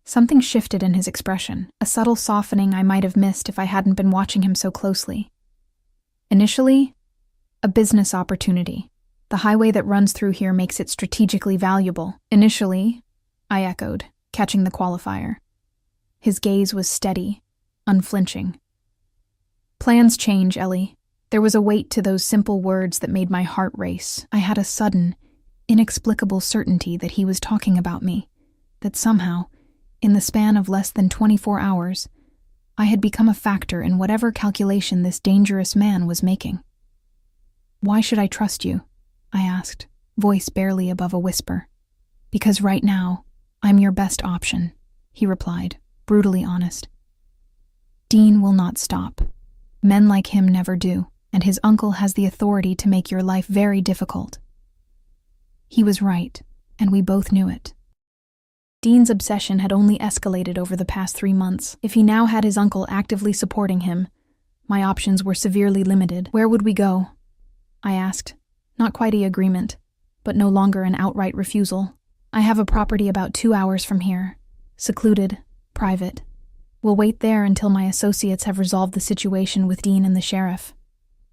Something shifted in his expression, a subtle softening I might have missed if I hadn't been watching him so closely. "Initially, a business opportunity. The highway that runs through here makes it strategically valuable." "Initially," I echoed, catching the qualifier. His gaze was steady, unflinching. "Plans change, Ellie." There was a weight to those simple words that made my heart race. I had a sudden, inexplicable certainty that he was talking about me, that somehow, in the span of less than 24 hours, I had become a factor in whatever calculation this dangerous man was making. "Why should I trust you?" I asked, voice barely above a whisper. "Because right now, I'm your best option," he replied, brutally honest. "Dean will not stop. Men like him never do, and his uncle has the authority to make your life very difficult." He was right, and we both knew it. Dean's obsession had only escalated over the past 3 months. If he now had his uncle actively supporting him, my options were severely limited. "Where would we go?" I asked, not quite an agreement, but no longer an outright refusal. "I have a property about 2 hours from here, secluded, private. We'll wait there until my associates have resolved the situation with Dean and the sheriff."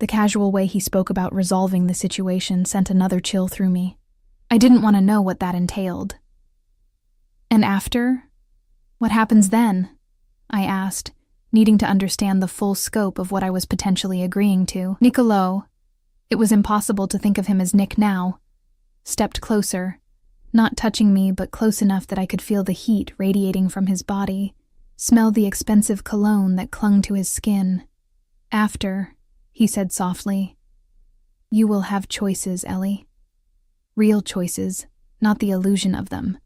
The casual way he spoke about resolving the situation sent another chill through me. I didn't want to know what that entailed. "And after? What happens then?" I asked, needing to understand the full scope of what I was potentially agreeing to. Niccolo, it was impossible to think of him as Nick now, stepped closer, not touching me but close enough that I could feel the heat radiating from his body, smell the expensive cologne that clung to his skin. "After," he said softly, "you will have choices, Ellie. Real choices, not the illusion of them.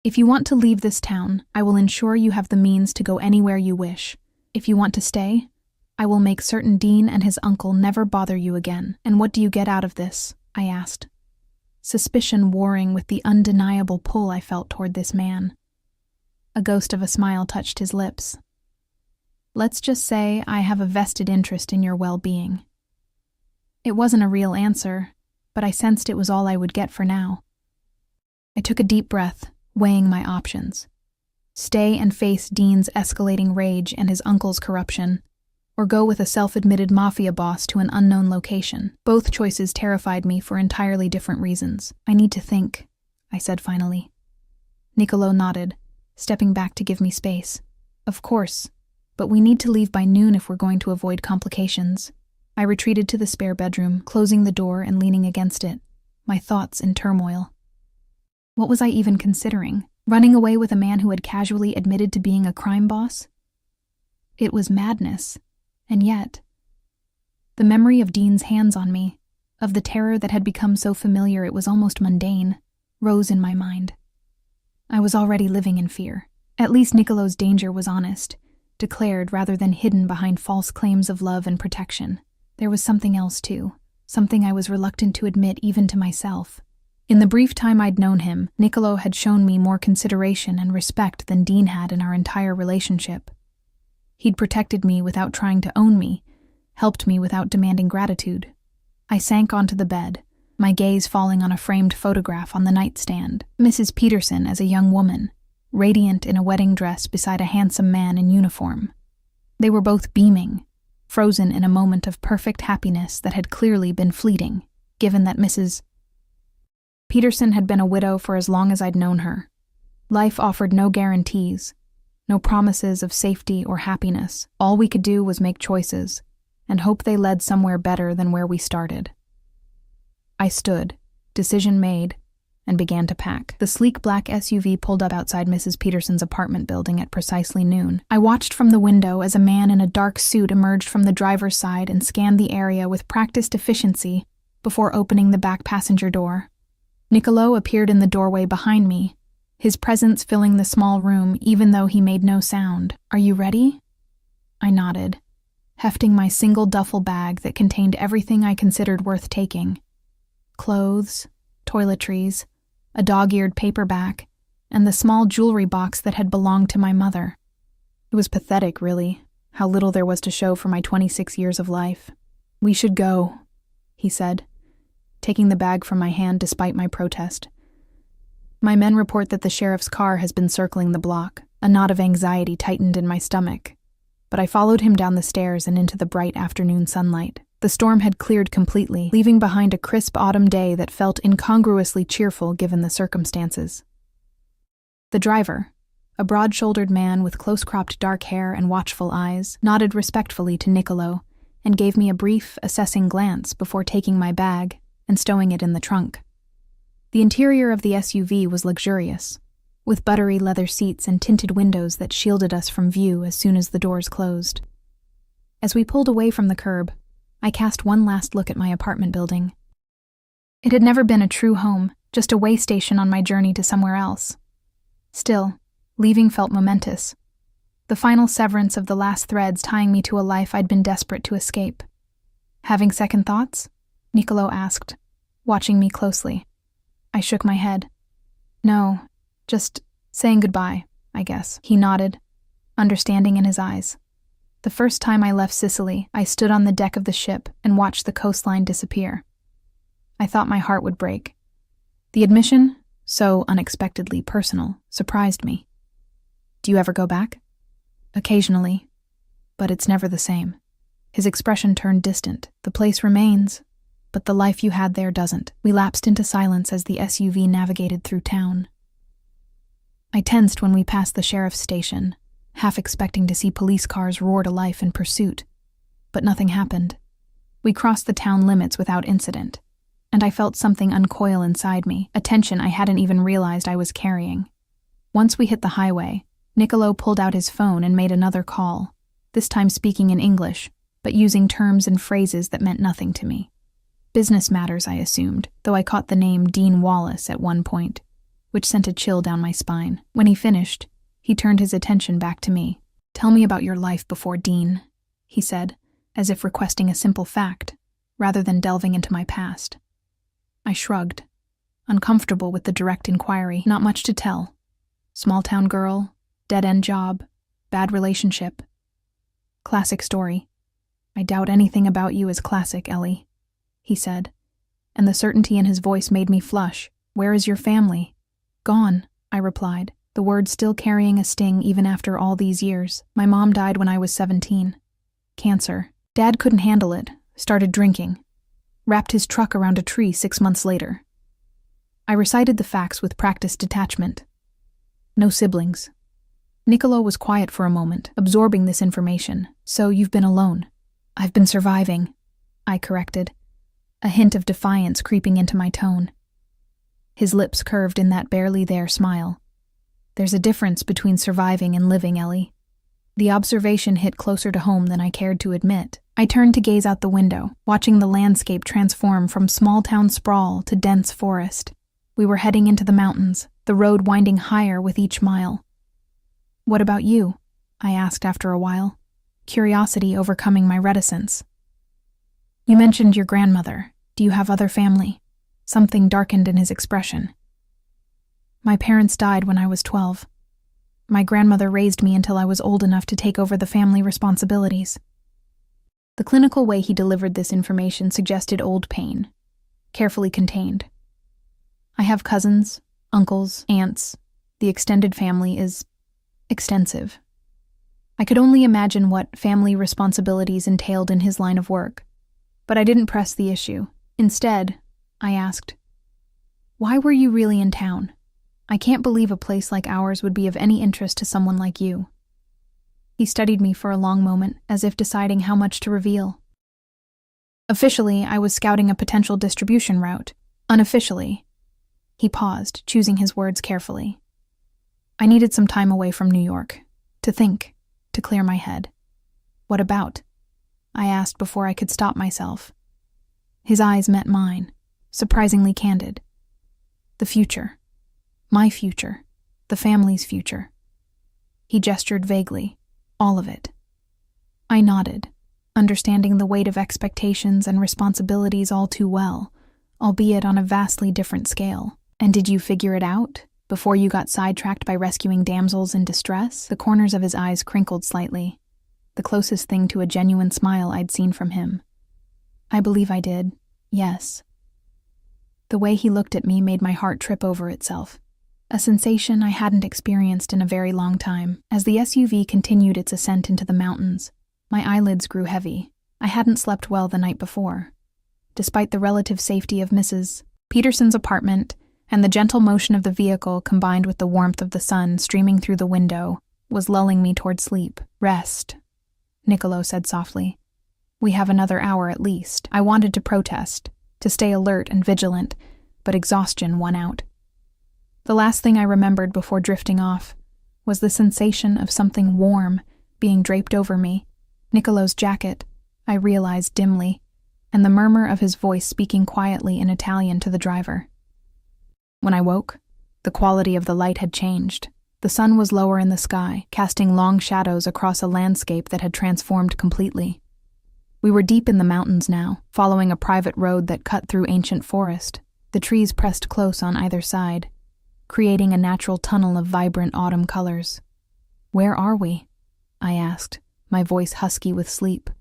If you want to leave this town, I will ensure you have the means to go anywhere you wish. If you want to stay, I will make certain Dean and his uncle never bother you again." "And what do you get out of this?" I asked, suspicion warring with the undeniable pull I felt toward this man. A ghost of a smile touched his lips. "Let's just say I have a vested interest in your well-being." It wasn't a real answer, but I sensed it was all I would get for now. I took a deep breath, weighing my options. Stay and face Dean's escalating rage and his uncle's corruption, or go with a self-admitted mafia boss to an unknown location. Both choices terrified me for entirely different reasons. "I need to think," I said finally. Niccolo nodded, stepping back to give me space. "Of course, but we need to leave by noon if we're going to avoid complications." I retreated to the spare bedroom, closing the door and leaning against it, my thoughts in turmoil. What was I even considering? Running away with a man who had casually admitted to being a crime boss? It was madness, and yet, the memory of Dean's hands on me, of the terror that had become so familiar it was almost mundane, rose in my mind. I was already living in fear. At least Niccolo's danger was honest, declared rather than hidden behind false claims of love and protection. There was something else too, something I was reluctant to admit even to myself. In the brief time I'd known him, Niccolo had shown me more consideration and respect than Dean had in our entire relationship. He'd protected me without trying to own me, helped me without demanding gratitude. I sank onto the bed, my gaze falling on a framed photograph on the nightstand. Mrs. Peterson as a young woman, radiant in a wedding dress beside a handsome man in uniform. They were both beaming, frozen in a moment of perfect happiness that had clearly been fleeting, given that Mrs. Peterson had been a widow for as long as I'd known her. Life offered no guarantees, no promises of safety or happiness. All we could do was make choices, and hope they led somewhere better than where we started. I stood, decision made, and began to pack. The sleek black SUV pulled up outside Mrs. Peterson's apartment building at precisely noon. I watched from the window as a man in a dark suit emerged from the driver's side and scanned the area with practiced efficiency before opening the back passenger door. Niccolo appeared in the doorway behind me, his presence filling the small room even though he made no sound. "Are you ready?" I nodded, hefting my single duffel bag that contained everything I considered worth taking. Clothes, toiletries, a dog-eared paperback, and the small jewelry box that had belonged to my mother. It was pathetic, really, how little there was to show for my 26 years of life. "We should go," he said, taking the bag from my hand despite my protest. "My men report that the sheriff's car has been circling the block." A knot of anxiety tightened in my stomach, but I followed him down the stairs and into the bright afternoon sunlight. The storm had cleared completely, leaving behind a crisp autumn day that felt incongruously cheerful given the circumstances. The driver, a broad-shouldered man with close-cropped dark hair and watchful eyes, nodded respectfully to Niccolo and gave me a brief, assessing glance before taking my bag and stowing it in the trunk. The interior of the SUV was luxurious, with buttery leather seats and tinted windows that shielded us from view as soon as the doors closed. As we pulled away from the curb, I cast one last look at my apartment building. It had never been a true home, just a way station on my journey to somewhere else. Still, leaving felt momentous, the final severance of the last threads tying me to a life I'd been desperate to escape. "Having second thoughts?" Niccolo asked, watching me closely. I shook my head. "No, just saying goodbye, I guess." He nodded, understanding in his eyes. The first time I left Sicily, I stood on the deck of the ship and watched the coastline disappear. I thought my heart would break. The admission, so unexpectedly personal, surprised me. "Do you ever go back?" "Occasionally, but it's never the same." His expression turned distant. "The place remains, but the life you had there doesn't." We lapsed into silence as the SUV navigated through town. I tensed when we passed the sheriff's station, half expecting to see police cars roar to life in pursuit. But nothing happened. We crossed the town limits without incident, and I felt something uncoil inside me, a tension I hadn't even realized I was carrying. Once we hit the highway, Niccolo pulled out his phone and made another call, this time speaking in English, but using terms and phrases that meant nothing to me. Business matters, I assumed, though I caught the name Dean Wallace at one point, which sent a chill down my spine. When he finished, he turned his attention back to me. "Tell me about your life before Dean," he said, as if requesting a simple fact, rather than delving into my past. I shrugged, uncomfortable with the direct inquiry. "Not much to tell. Small-town girl, dead-end job, bad relationship. Classic story. I doubt anything about you is classic, Ellie," he said, and the certainty in his voice made me flush. "Where is your family?" "Gone," I replied, the words still carrying a sting even after all these years. "My mom died when I was 17. Cancer. Dad couldn't handle it, started drinking. Wrapped his truck around a tree 6 months later." I recited the facts with practiced detachment. "No siblings." Niccolo was quiet for a moment, absorbing this information. "So you've been alone." "I've been surviving," I corrected, a hint of defiance creeping into my tone. His lips curved in that barely there smile. "There's a difference between surviving and living, Ellie." The observation hit closer to home than I cared to admit. I turned to gaze out the window, watching the landscape transform from small-town sprawl to dense forest. We were heading into the mountains, the road winding higher with each mile. "What about you?" I asked after a while, curiosity overcoming my reticence. "You mentioned your grandmother. Do you have other family?" Something darkened in his expression. "My parents died when I was 12. My grandmother raised me until I was old enough to take over the family responsibilities." The clinical way he delivered this information suggested old pain, carefully contained. I have cousins, uncles, aunts. The extended family is extensive. I could only imagine what family responsibilities entailed in his line of work, but I didn't press the issue. Instead, I asked, "Why were you really in town? I can't believe a place like ours would be of any interest to someone like you." He studied me for a long moment, as if deciding how much to reveal. Officially, I was scouting a potential distribution route. Unofficially, he paused, choosing his words carefully. I needed some time away from New York, to think, to clear my head. "What about?" I asked before I could stop myself. His eyes met mine, surprisingly candid. The future. My future. The family's future. He gestured vaguely. All of it. I nodded, understanding the weight of expectations and responsibilities all too well, albeit on a vastly different scale. "And did you figure it out? Before you got sidetracked by rescuing damsels in distress?" The corners of his eyes crinkled slightly, the closest thing to a genuine smile I'd seen from him. I believe I did, yes. The way he looked at me made my heart trip over itself, a sensation I hadn't experienced in a very long time. As the SUV continued its ascent into the mountains, my eyelids grew heavy. I hadn't slept well the night before. Despite the relative safety of Mrs. Peterson's apartment and the gentle motion of the vehicle combined with the warmth of the sun streaming through the window was lulling me toward sleep. "Rest," Niccolo said softly. "We have another hour at least." I wanted to protest, to stay alert and vigilant, but exhaustion won out. The last thing I remembered before drifting off was the sensation of something warm being draped over me, Niccolo's jacket, I realized dimly, and the murmur of his voice speaking quietly in Italian to the driver. When I woke, the quality of the light had changed. The sun was lower in the sky, casting long shadows across a landscape that had transformed completely. We were deep in the mountains now, following a private road that cut through ancient forest. The trees pressed close on either side, creating a natural tunnel of vibrant autumn colors. "Where are we?" I asked, my voice husky with sleep.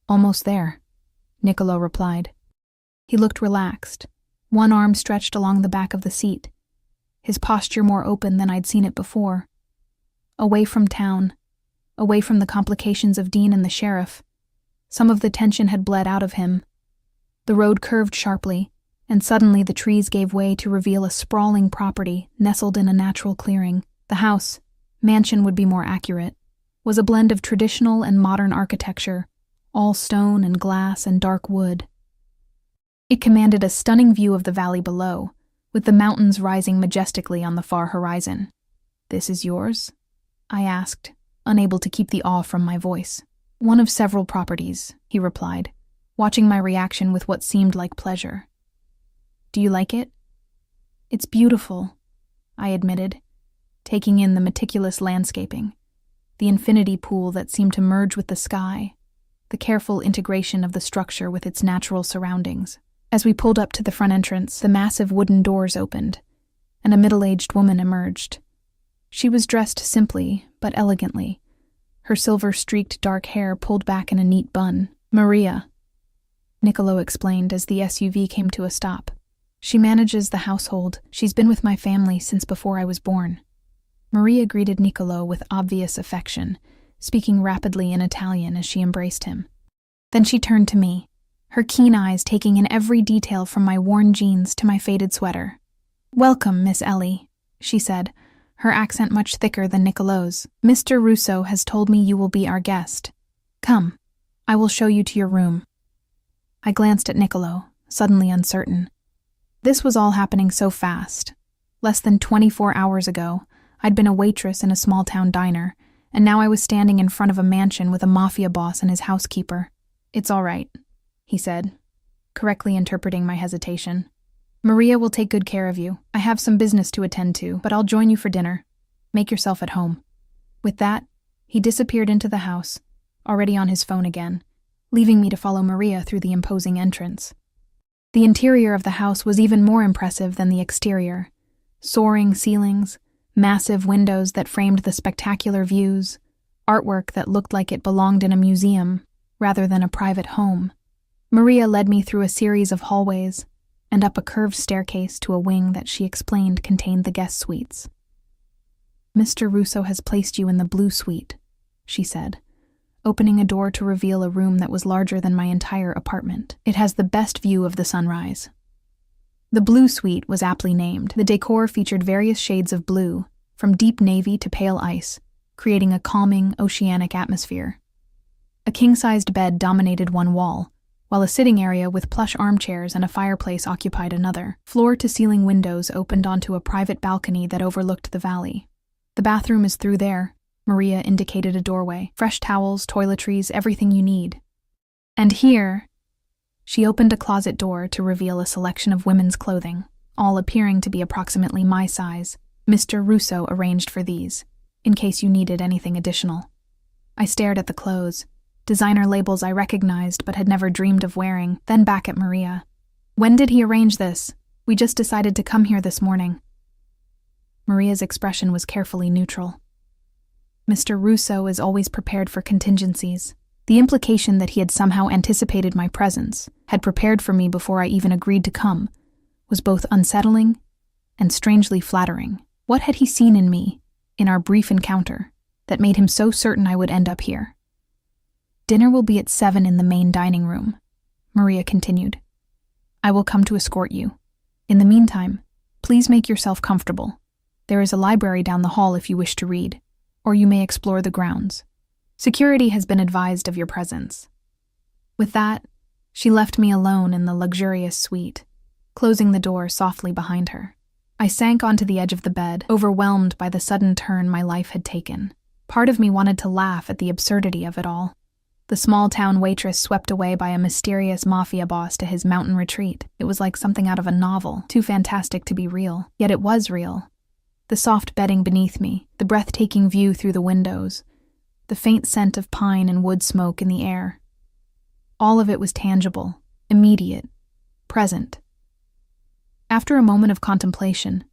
"Almost there," Niccolo replied. He looked relaxed, one arm stretched along the back of the seat, his posture more open than I'd seen it before. Away from town, away from the complications of Dean and the sheriff. Some of the tension had bled out of him. The road curved sharply, and suddenly the trees gave way to reveal a sprawling property nestled in a natural clearing. The house, mansion would be more accurate, was a blend of traditional and modern architecture, all stone and glass and dark wood. It commanded a stunning view of the valley below, with the mountains rising majestically on the far horizon. "This is yours?" I asked, unable to keep the awe from my voice. "One of several properties," he replied, watching my reaction with what seemed like pleasure. "Do you like it?" "It's beautiful," I admitted, taking in the meticulous landscaping, the infinity pool that seemed to merge with the sky, the careful integration of the structure with its natural surroundings. As we pulled up to the front entrance, the massive wooden doors opened, and a middle-aged woman emerged. She was dressed simply, but elegantly, her silver-streaked dark hair pulled back in a neat bun. "Maria," Niccolo explained as the SUV came to a stop. "She manages the household. She's been with my family since before I was born." Maria greeted Niccolo with obvious affection, speaking rapidly in Italian as she embraced him. Then she turned to me, her keen eyes taking in every detail from my worn jeans to my faded sweater. "Welcome, Miss Ellie," she said, her accent much thicker than Niccolo's. "Mr. Russo has told me you will be our guest. Come, I will show you to your room." I glanced at Niccolo, suddenly uncertain. This was all happening so fast. Less than 24 hours ago, I'd been a waitress in a small-town diner, and now I was standing in front of a mansion with a Mafia boss and his housekeeper. "It's all right," he said, correctly interpreting my hesitation. "Maria will take good care of you. I have some business to attend to, but I'll join you for dinner. Make yourself at home." With that, he disappeared into the house, already on his phone again, leaving me to follow Maria through the imposing entrance. The interior of the house was even more impressive than the exterior. Soaring ceilings, massive windows that framed the spectacular views, artwork that looked like it belonged in a museum. rather than a private home. Maria led me through a series of hallways and up a curved staircase to a wing that she explained contained the guest suites. "Mr. Russo has placed you in the blue suite," she said, opening a door to reveal a room that was larger than my entire apartment. "It has the best view of the sunrise." The blue suite was aptly named. The decor featured various shades of blue, from deep navy to pale ice, creating a calming, oceanic atmosphere. A king-sized bed dominated one wall, while a sitting area with plush armchairs and a fireplace occupied another. Floor-to-ceiling windows opened onto a private balcony that overlooked the valley. "The bathroom is through there," Maria indicated a doorway. "Fresh towels, toiletries, everything you need." "And here," she opened a closet door to reveal a selection of women's clothing, all appearing to be approximately my size. "Mr. Russo arranged for these, in case you needed anything additional." I stared at the clothes, designer labels I recognized but had never dreamed of wearing, then back at Maria. "When did he arrange this? We just decided to come here this morning." Maria's expression was carefully neutral. "Mr. Russo is always prepared for contingencies." The implication that he had somehow anticipated my presence, had prepared for me before I even agreed to come, was both unsettling and strangely flattering. What had he seen in me, in our brief encounter, that made him so certain I would end up here? "Dinner will be at 7 in the main dining room," Maria continued. "I will come to escort you. In the meantime, please make yourself comfortable. There is a library down the hall if you wish to read, or you may explore the grounds. Security has been advised of your presence." With that, she left me alone in the luxurious suite, closing the door softly behind her. I sank onto the edge of the bed, overwhelmed by the sudden turn my life had taken. Part of me wanted to laugh at the absurdity of it all. The small-town waitress swept away by a mysterious Mafia boss to his mountain retreat. It was like something out of a novel, too fantastic to be real. Yet it was real. The soft bedding beneath me, the breathtaking view through the windows, the faint scent of pine and wood smoke in the air. All of it was tangible, immediate, present. After a moment of contemplation,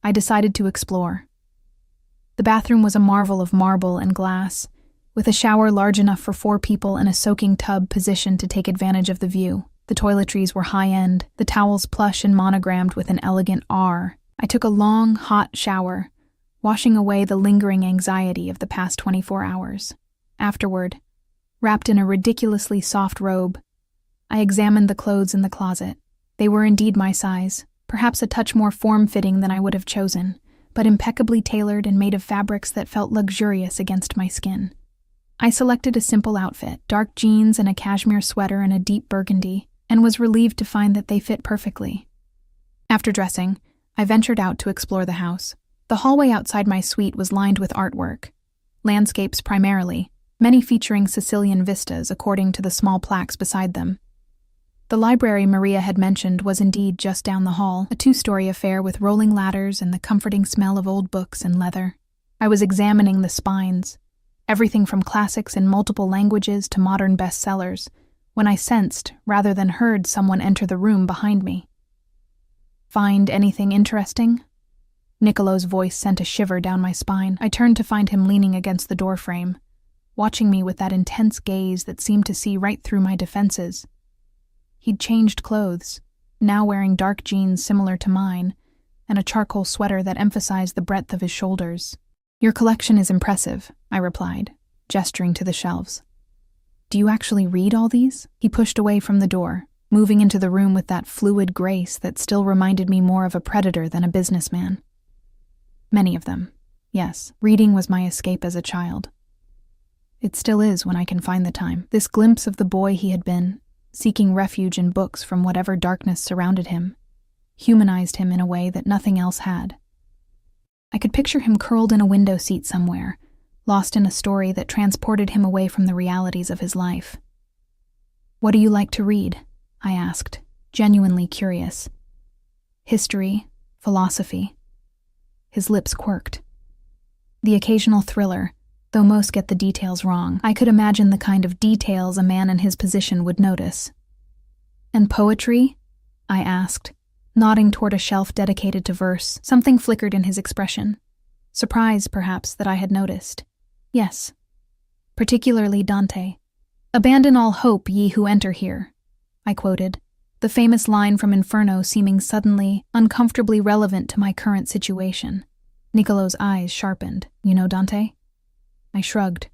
I decided to explore. The bathroom was a marvel of marble and glass, with a shower large enough for 4 people and a soaking tub positioned to take advantage of the view. The toiletries were high-end, the towels plush and monogrammed with an elegant R. I took a long, hot shower, washing away the lingering anxiety of the past 24 hours. Afterward, wrapped in a ridiculously soft robe, I examined the clothes in the closet. They were indeed my size, perhaps a touch more form-fitting than I would have chosen, but impeccably tailored and made of fabrics that felt luxurious against my skin. I selected a simple outfit, dark jeans and a cashmere sweater in a deep burgundy, and was relieved to find that they fit perfectly. After dressing, I ventured out to explore the house. The hallway outside my suite was lined with artwork, landscapes primarily, many featuring Sicilian vistas according to the small plaques beside them. The library Maria had mentioned was indeed just down the hall, a 2-story affair with rolling ladders and the comforting smell of old books and leather. I was examining the spines, everything from classics in multiple languages to modern bestsellers, when I sensed, rather than heard, someone enter the room behind me. "Find anything interesting?" Niccolo's voice sent a shiver down my spine. I turned to find him leaning against the doorframe, watching me with that intense gaze that seemed to see right through my defenses. He'd changed clothes, now wearing dark jeans similar to mine, and a charcoal sweater that emphasized the breadth of his shoulders. "Your collection is impressive," I replied, gesturing to the shelves. "Do you actually read all these?" He pushed away from the door, moving into the room with that fluid grace that still reminded me more of a predator than a businessman. "Many of them. Yes, reading was my escape as a child. It still is when I can find the time." This glimpse of the boy he had been, seeking refuge in books from whatever darkness surrounded him, humanized him in a way that nothing else had. I could picture him curled in a window seat somewhere, lost in a story that transported him away from the realities of his life. "What do you like to read?" I asked, genuinely curious. "History, philosophy." His lips quirked. "The occasional thriller, though most get the details wrong. I could imagine the kind of details a man in his position would notice." "And poetry?" I asked, nodding toward a shelf dedicated to verse. Something flickered in his expression. Surprise, perhaps, that I had noticed. "Yes. Particularly Dante. "Abandon all hope, ye who enter here," I quoted, the famous line from Inferno seeming suddenly, uncomfortably relevant to my current situation. Niccolo's eyes sharpened. "You know Dante?" I shrugged,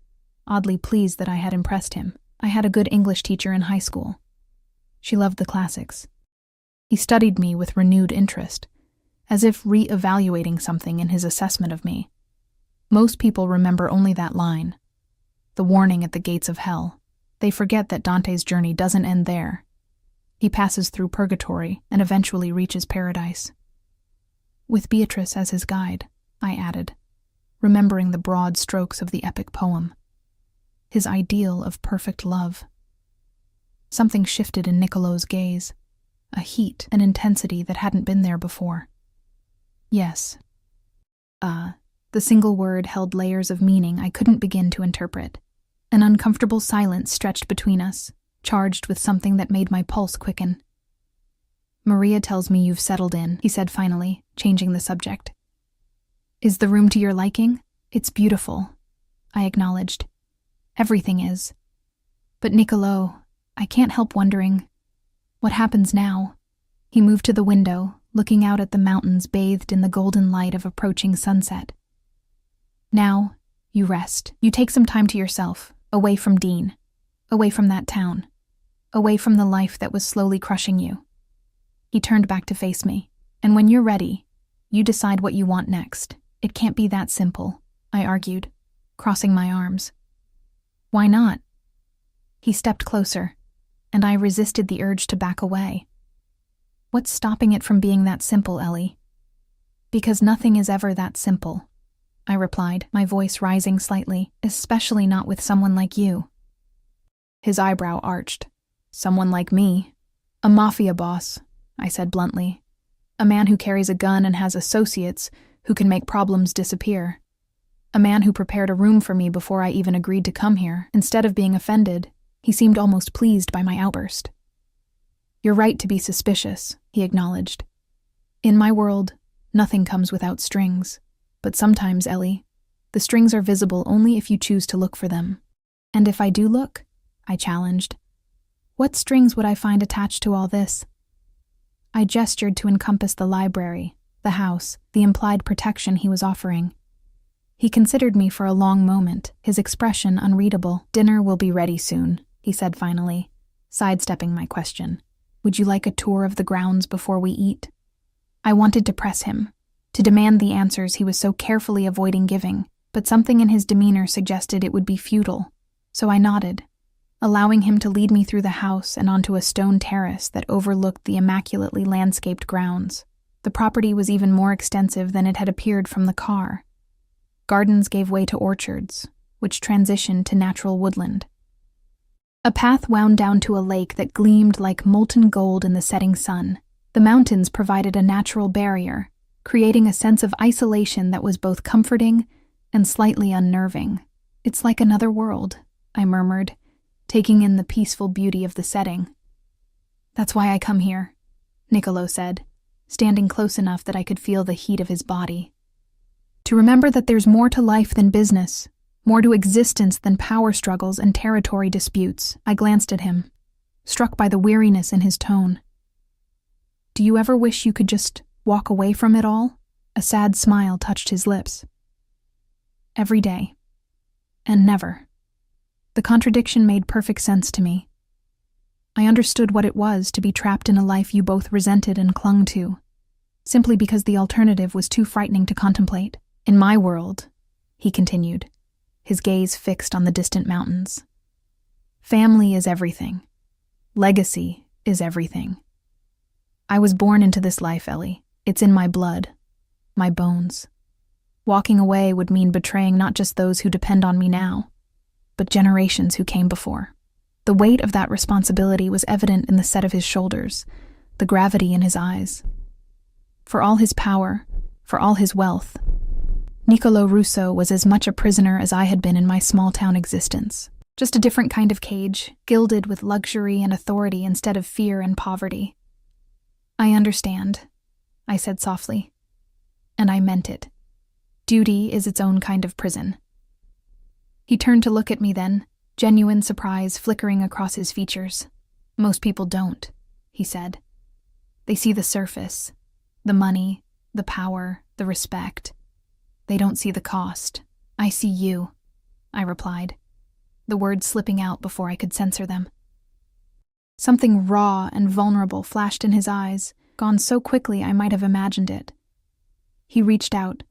oddly pleased that I had impressed him. I had a good English teacher in high school. She loved the classics. He studied me with renewed interest, as if re-evaluating something in his assessment of me. Most people remember only that line, the warning at the gates of hell. They forget that Dante's journey doesn't end there. He passes through purgatory and eventually reaches paradise. With Beatrice as his guide, I added, remembering the broad strokes of the epic poem. His ideal of perfect love. Something shifted in Niccolo's gaze, a heat and intensity that hadn't been there before. Yes. The single word held layers of meaning I couldn't begin to interpret. An uncomfortable silence stretched between us, charged with something that made my pulse quicken. "Maria tells me you've settled in," he said finally, changing the subject. "Is the room to your liking?" "It's beautiful," I acknowledged. "Everything is. But Niccolo, I can't help wondering, what happens now?" He moved to the window, looking out at the mountains bathed in the golden light of approaching sunset. "Now, you rest. You take some time to yourself, away from Dean, away from that town, away from the life that was slowly crushing you." He turned back to face me. "And when you're ready, you decide what you want next. It can't be that simple," I argued, crossing my arms. "Why not?" He stepped closer, and I resisted the urge to back away. "What's stopping it from being that simple, Ellie?" "Because nothing is ever that simple," I replied, my voice rising slightly, "especially not with someone like you." His eyebrow arched. "Someone like me? A mafia boss," I said bluntly. "A man who carries a gun and has associates who can make problems disappear. A man who prepared a room for me before I even agreed to come here." Instead of being offended, he seemed almost pleased by my outburst. "You're right to be suspicious," he acknowledged. "In my world, nothing comes without strings. But sometimes, Ellie, the strings are visible only if you choose to look for them." "And if I do look?" I challenged. "What strings would I find attached to all this?" I gestured to encompass the library, the house, the implied protection he was offering. He considered me for a long moment, his expression unreadable. "Dinner will be ready soon," he said finally, sidestepping my question. "Would you like a tour of the grounds before we eat?" I wanted to press him, to demand the answers he was so carefully avoiding giving, but something in his demeanor suggested it would be futile, so I nodded, allowing him to lead me through the house and onto a stone terrace that overlooked the immaculately landscaped grounds. The property was even more extensive than it had appeared from the car. Gardens gave way to orchards, which transitioned to natural woodland. A path wound down to a lake that gleamed like molten gold in the setting sun. The mountains provided a natural barrier, creating a sense of isolation that was both comforting and slightly unnerving. "It's like another world," I murmured, taking in the peaceful beauty of the setting. "That's why I come here," Niccolo said, standing close enough that I could feel the heat of his body. "To remember that there's more to life than business, more to existence than power struggles and territory disputes." I glanced at him, struck by the weariness in his tone. "Do you ever wish you could just walk away from it all?" A sad smile touched his lips. "Every day. And never." The contradiction made perfect sense to me. I understood what it was to be trapped in a life you both resented and clung to, simply because the alternative was too frightening to contemplate. "In my world," he continued, his gaze fixed on the distant mountains, "family is everything. Legacy is everything. I was born into this life, Ellie. It's in my blood, my bones. Walking away would mean betraying not just those who depend on me now, but generations who came before." The weight of that responsibility was evident in the set of his shoulders, the gravity in his eyes. For all his power, for all his wealth, Niccolo Russo was as much a prisoner as I had been in my small-town existence. Just a different kind of cage, gilded with luxury and authority instead of fear and poverty. "I understand," I said softly. And I meant it. Duty is its own kind of prison. He turned to look at me then, genuine surprise flickering across his features. "Most people don't," he said. "They see the surface, the money, the power, the respect. They don't see the cost. I see you," I replied, the words slipping out before I could censor them. Something raw and vulnerable flashed in his eyes, gone so quickly I might have imagined it. He reached out,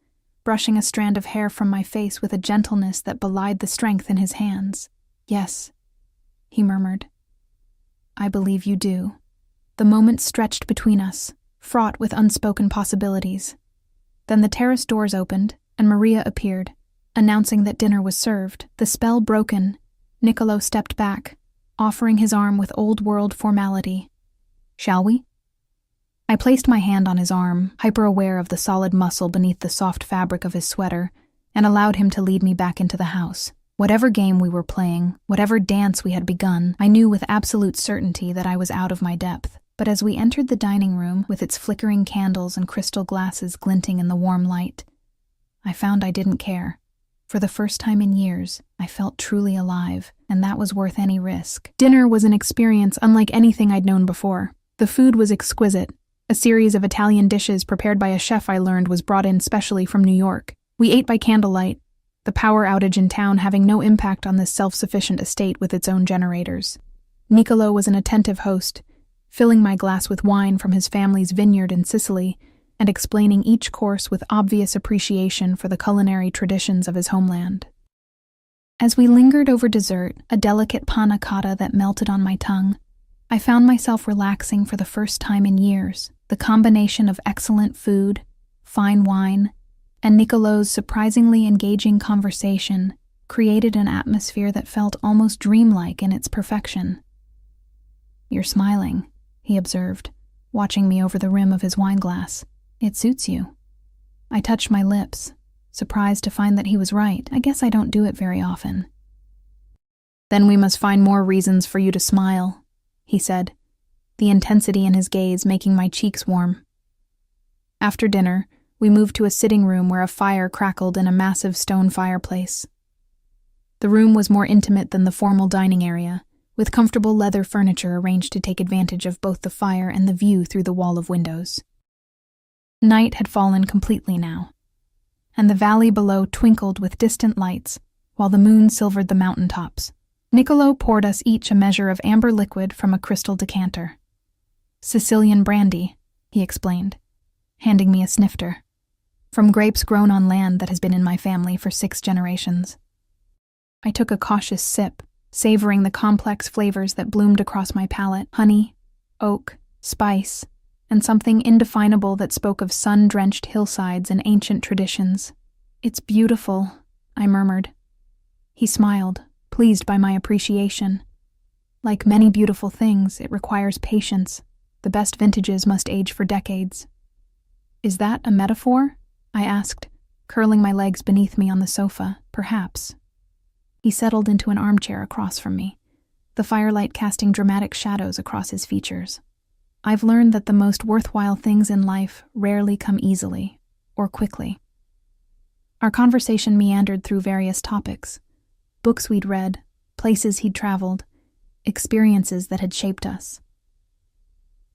brushing a strand of hair from my face with a gentleness that belied the strength in his hands. "Yes," he murmured. "I believe you do." The moment stretched between us, fraught with unspoken possibilities. Then the terrace doors opened, and Maria appeared, announcing that dinner was served. The spell broken, Niccolo stepped back, offering his arm with old-world formality. "Shall we?" I placed my hand on his arm, hyper-aware of the solid muscle beneath the soft fabric of his sweater, and allowed him to lead me back into the house. Whatever game we were playing, whatever dance we had begun, I knew with absolute certainty that I was out of my depth. But as we entered the dining room, with its flickering candles and crystal glasses glinting in the warm light, I found I didn't care. For the first time in years, I felt truly alive, and that was worth any risk. Dinner was an experience unlike anything I'd known before. The food was exquisite. A series of Italian dishes prepared by a chef I learned was brought in specially from New York. We ate by candlelight, the power outage in town having no impact on this self-sufficient estate with its own generators. Niccolo was an attentive host, filling my glass with wine from his family's vineyard in Sicily and explaining each course with obvious appreciation for the culinary traditions of his homeland. As we lingered over dessert, a delicate panna cotta that melted on my tongue, I found myself relaxing for the first time in years. The combination of excellent food, fine wine, and Niccolo's surprisingly engaging conversation created an atmosphere that felt almost dreamlike in its perfection. "You're smiling," he observed, watching me over the rim of his wineglass. "It suits you." I touched my lips, surprised to find that he was right. I guess I don't do it very often. "Then we must find more reasons for you to smile," he said, the intensity in his gaze making my cheeks warm. After dinner, we moved to a sitting room where a fire crackled in a massive stone fireplace. The room was more intimate than the formal dining area, with comfortable leather furniture arranged to take advantage of both the fire and the view through the wall of windows. Night had fallen completely now, and the valley below twinkled with distant lights, while the moon silvered the mountaintops. Niccolo poured us each a measure of amber liquid from a crystal decanter. "Sicilian brandy," he explained, handing me a snifter, "from grapes grown on land that has been in my family for 6 generations. I took a cautious sip, savoring the complex flavors that bloomed across my palate: honey, oak, spice, and something indefinable that spoke of sun-drenched hillsides and ancient traditions. "It's beautiful," I murmured. He smiled, pleased by my appreciation. "Like many beautiful things, it requires patience. The best vintages must age for decades." "Is that a metaphor?" I asked, curling my legs beneath me on the sofa. "Perhaps." He settled into an armchair across from me, the firelight casting dramatic shadows across his features. "I've learned that the most worthwhile things in life rarely come easily or quickly." Our conversation meandered through various topics: books we'd read, places he'd traveled, experiences that had shaped us.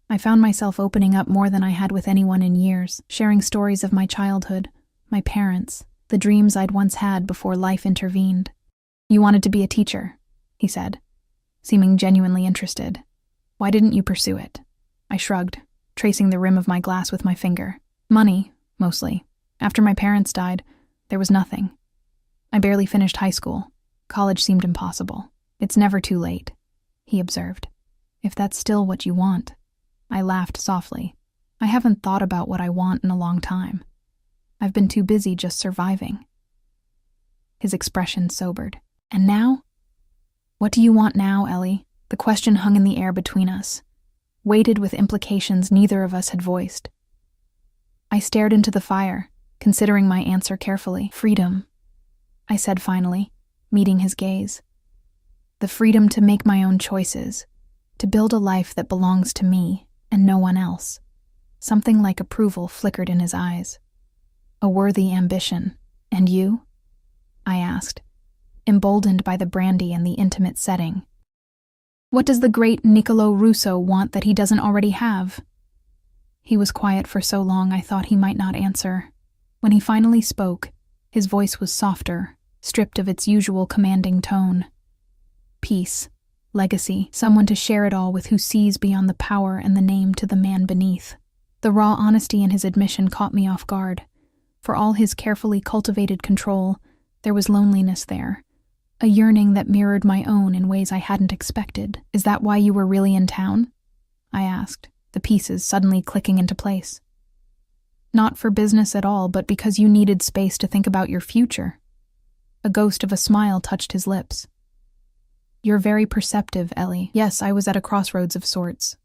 I found myself opening up more than I had with anyone in years, sharing stories of my childhood, my parents, the dreams I'd once had before life intervened. "You wanted to be a teacher," he said, seeming genuinely interested. "Why didn't you pursue it?" I shrugged, tracing the rim of my glass with my finger. "Money, mostly. After my parents died, there was nothing. I barely finished high school. College seemed impossible." "It's never too late," he observed. "If that's still what you want." I laughed softly. "I haven't thought about what I want in a long time. I've been too busy just surviving." His expression sobered. "And now?" "What do you want now, Ellie?" The question hung in the air between us, weighted with implications neither of us had voiced. I stared into the fire, considering my answer carefully. "Freedom," I said finally, meeting his gaze. "The freedom to make my own choices, to build a life that belongs to me and no one else." Something like approval flickered in his eyes. "A worthy ambition. And you?" I asked, emboldened by the brandy and the intimate setting. What does the great Niccolo Russo want that he doesn't already have? He was quiet for so long I thought he might not answer. When he finally spoke, his voice was softer, stripped of its usual commanding tone. Peace, legacy, someone to share it all with who sees beyond the power and the name to the man beneath. The raw honesty in his admission caught me off guard. For all his carefully cultivated control, there was loneliness there, a yearning that mirrored my own in ways I hadn't expected. Is that why you were really in town? I asked, the pieces suddenly clicking into place. Not for business at all, but because you needed space to think about your future. A ghost of a smile touched his lips. You're very perceptive, Ellie. Yes, I was at a crossroads of sorts.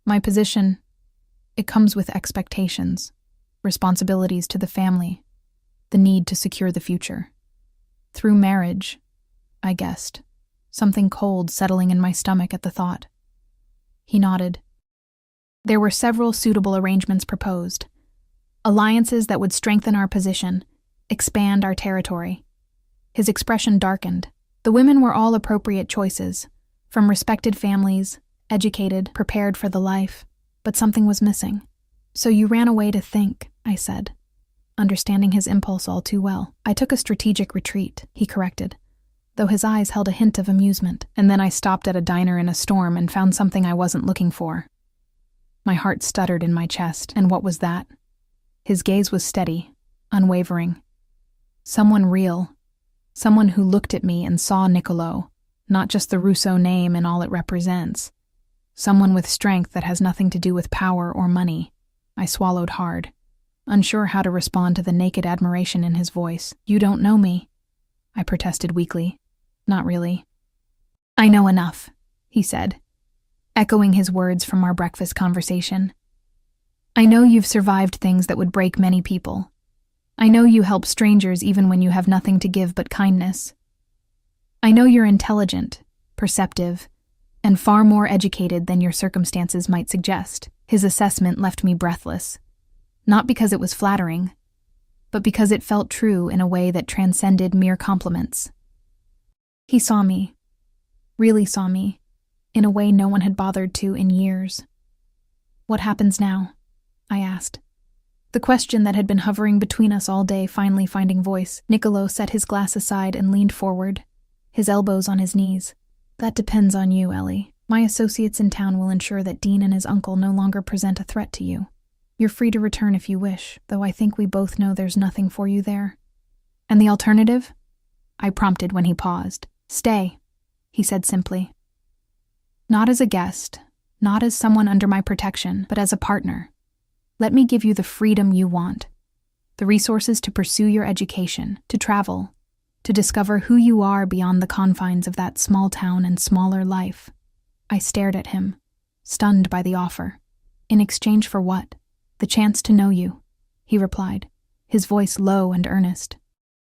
My position, it comes with expectations, responsibilities to the family, the need to secure the future. Through marriage, I guessed, something cold settling in my stomach at the thought. He nodded. There were several suitable arrangements proposed. Alliances that would strengthen our position, expand our territory. His expression darkened. The women were all appropriate choices, from respected families, educated, prepared for the life, but something was missing. So you ran away to think, I said, understanding his impulse all too well. I took a strategic retreat, he corrected, though his eyes held a hint of amusement. And then I stopped at a diner in a storm and found something I wasn't looking for. My heart stuttered in my chest, and what was that? His gaze was steady, unwavering. Someone real. Someone who looked at me and saw Niccolo, not just the Russo name and all it represents. Someone with strength that has nothing to do with power or money. I swallowed hard, unsure how to respond to the naked admiration in his voice. You don't know me, I protested weakly. Not really. I know enough, he said, echoing his words from our breakfast conversation. I know you've survived things that would break many people. I know you help strangers even when you have nothing to give but kindness. I know you're intelligent, perceptive, and far more educated than your circumstances might suggest. His assessment left me breathless, not because it was flattering, but because it felt true in a way that transcended mere compliments. He saw me, really saw me, in a way no one had bothered to in years. What happens now? I asked. The question that had been hovering between us all day finally finding voice. Niccolo set his glass aside and leaned forward, his elbows on his knees. That depends on you, Ellie. My associates in town will ensure that Dean and his uncle no longer present a threat to you. You're free to return if you wish, though I think we both know there's nothing for you there. And the alternative? I prompted when he paused. Stay, he said simply. Not as a guest, not as someone under my protection, but as a partner. Let me give you the freedom you want, the resources to pursue your education, to travel, to discover who you are beyond the confines of that small town and smaller life. I stared at him, stunned by the offer. In exchange for what? The chance to know you, he replied, his voice low and earnest.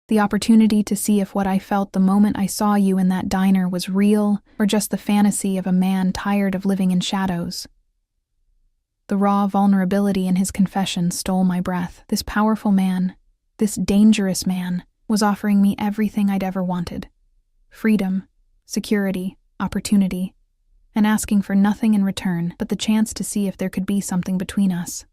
The opportunity to see if what I felt the moment I saw you in that diner was real or just the fantasy of a man tired of living in shadows. The raw vulnerability in his confession stole my breath. This powerful man, this dangerous man, was offering me everything I'd ever wanted. Freedom, security, opportunity, and asking for nothing in return but the chance to see if there could be something between us.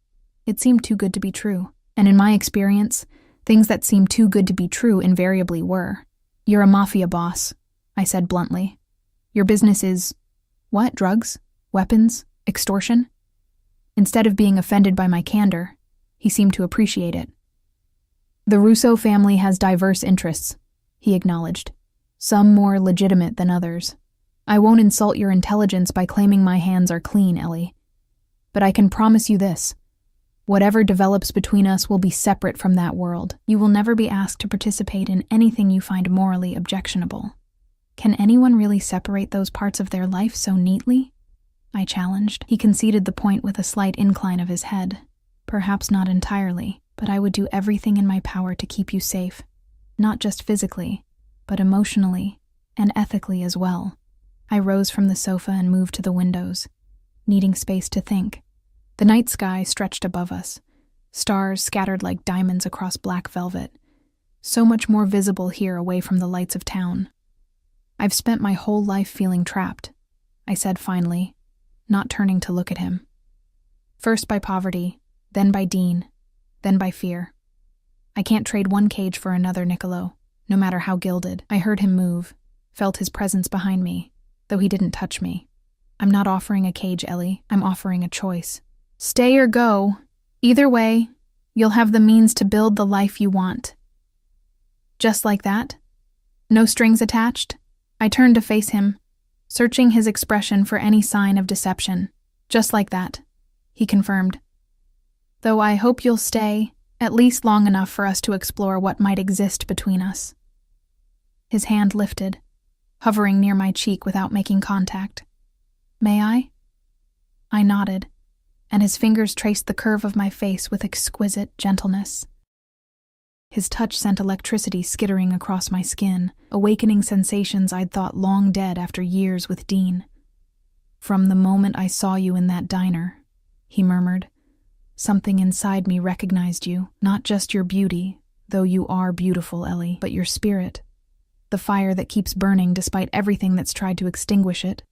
It seemed too good to be true, and in my experience, things that seemed too good to be true invariably were. You're a mafia boss, I said bluntly. Your business is, what, drugs? Weapons? Extortion? Instead of being offended by my candor, he seemed to appreciate it. The Russo family has diverse interests, he acknowledged, some more legitimate than others. I won't insult your intelligence by claiming my hands are clean, Ellie. But I can promise you this. Whatever develops between us will be separate from that world. You will never be asked to participate in anything you find morally objectionable. Can anyone really separate those parts of their life so neatly? I challenged. He conceded the point with a slight incline of his head. Perhaps not entirely, but I would do everything in my power to keep you safe. Not just physically, but emotionally and ethically as well. I rose from the sofa and moved to the windows, needing space to think. The night sky stretched above us, stars scattered like diamonds across black velvet, so much more visible here away from the lights of town. I've spent my whole life feeling trapped, I said finally, not turning to look at him. First by poverty, then by Dean, then by fear. I can't trade one cage for another, Niccolo, no matter how gilded. I heard him move, felt his presence behind me, though he didn't touch me. I'm not offering a cage, Ellie. I'm offering a choice. Stay or go. Either way, you'll have the means to build the life you want. Just like that? No strings attached? I turned to face him, searching his expression for any sign of deception. Just like that, he confirmed. Though I hope you'll stay, at least long enough for us to explore what might exist between us. His hand lifted, hovering near my cheek without making contact. May I? I nodded, and his fingers traced the curve of my face with exquisite gentleness. His touch sent electricity skittering across my skin, awakening sensations I'd thought long dead after years with Dean. From the moment I saw you in that diner, he murmured, something inside me recognized you, not just your beauty, though you are beautiful, Ellie, but your spirit, the fire that keeps burning despite everything that's tried to extinguish it.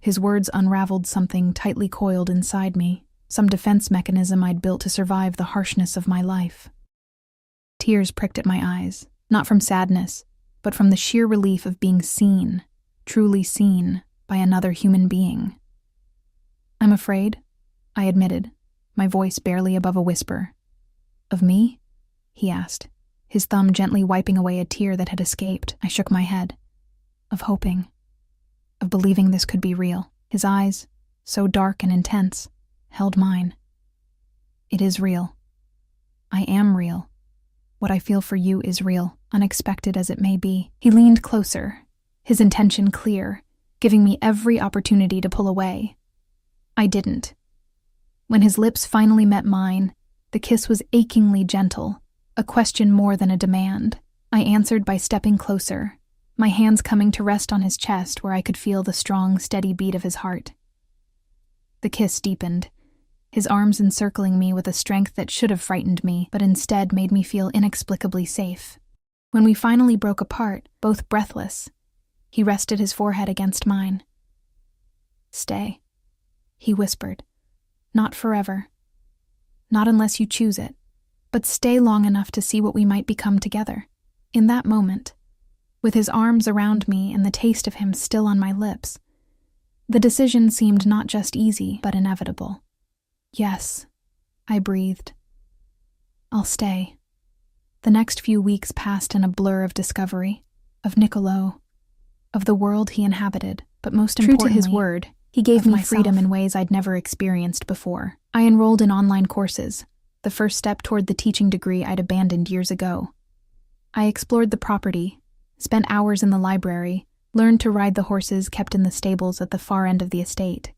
His words unraveled something tightly coiled inside me, some defense mechanism I'd built to survive the harshness of my life. Tears pricked at my eyes, not from sadness, but from the sheer relief of being seen, truly seen, by another human being. I'm afraid, I admitted, my voice barely above a whisper. Of me? He asked, his thumb gently wiping away a tear that had escaped. I shook my head. Of hoping. Of believing this could be real. His eyes, so dark and intense, held mine. It is real. I am real. What I feel for you is real, unexpected as it may be. He leaned closer, his intention clear, giving me every opportunity to pull away. I didn't. When his lips finally met mine, the kiss was achingly gentle, a question more than a demand. I answered by stepping closer, my hands coming to rest on his chest where I could feel the strong, steady beat of his heart. The kiss deepened, his arms encircling me with a strength that should have frightened me, but instead made me feel inexplicably safe. When we finally broke apart, both breathless, he rested his forehead against mine. Stay, he whispered. Not forever. Not unless you choose it, but stay long enough to see what we might become together. In that moment, with his arms around me and the taste of him still on my lips, the decision seemed not just easy, but inevitable. Yes, I breathed. I'll stay. The next few weeks passed in a blur of discovery, of Niccolo, of the world he inhabited, but most importantly, true to his word, he gave me freedom in ways I'd never experienced before. I enrolled in online courses, the first step toward the teaching degree I'd abandoned years ago. I explored the property, spent hours in the library, learned to ride the horses kept in the stables at the far end of the estate.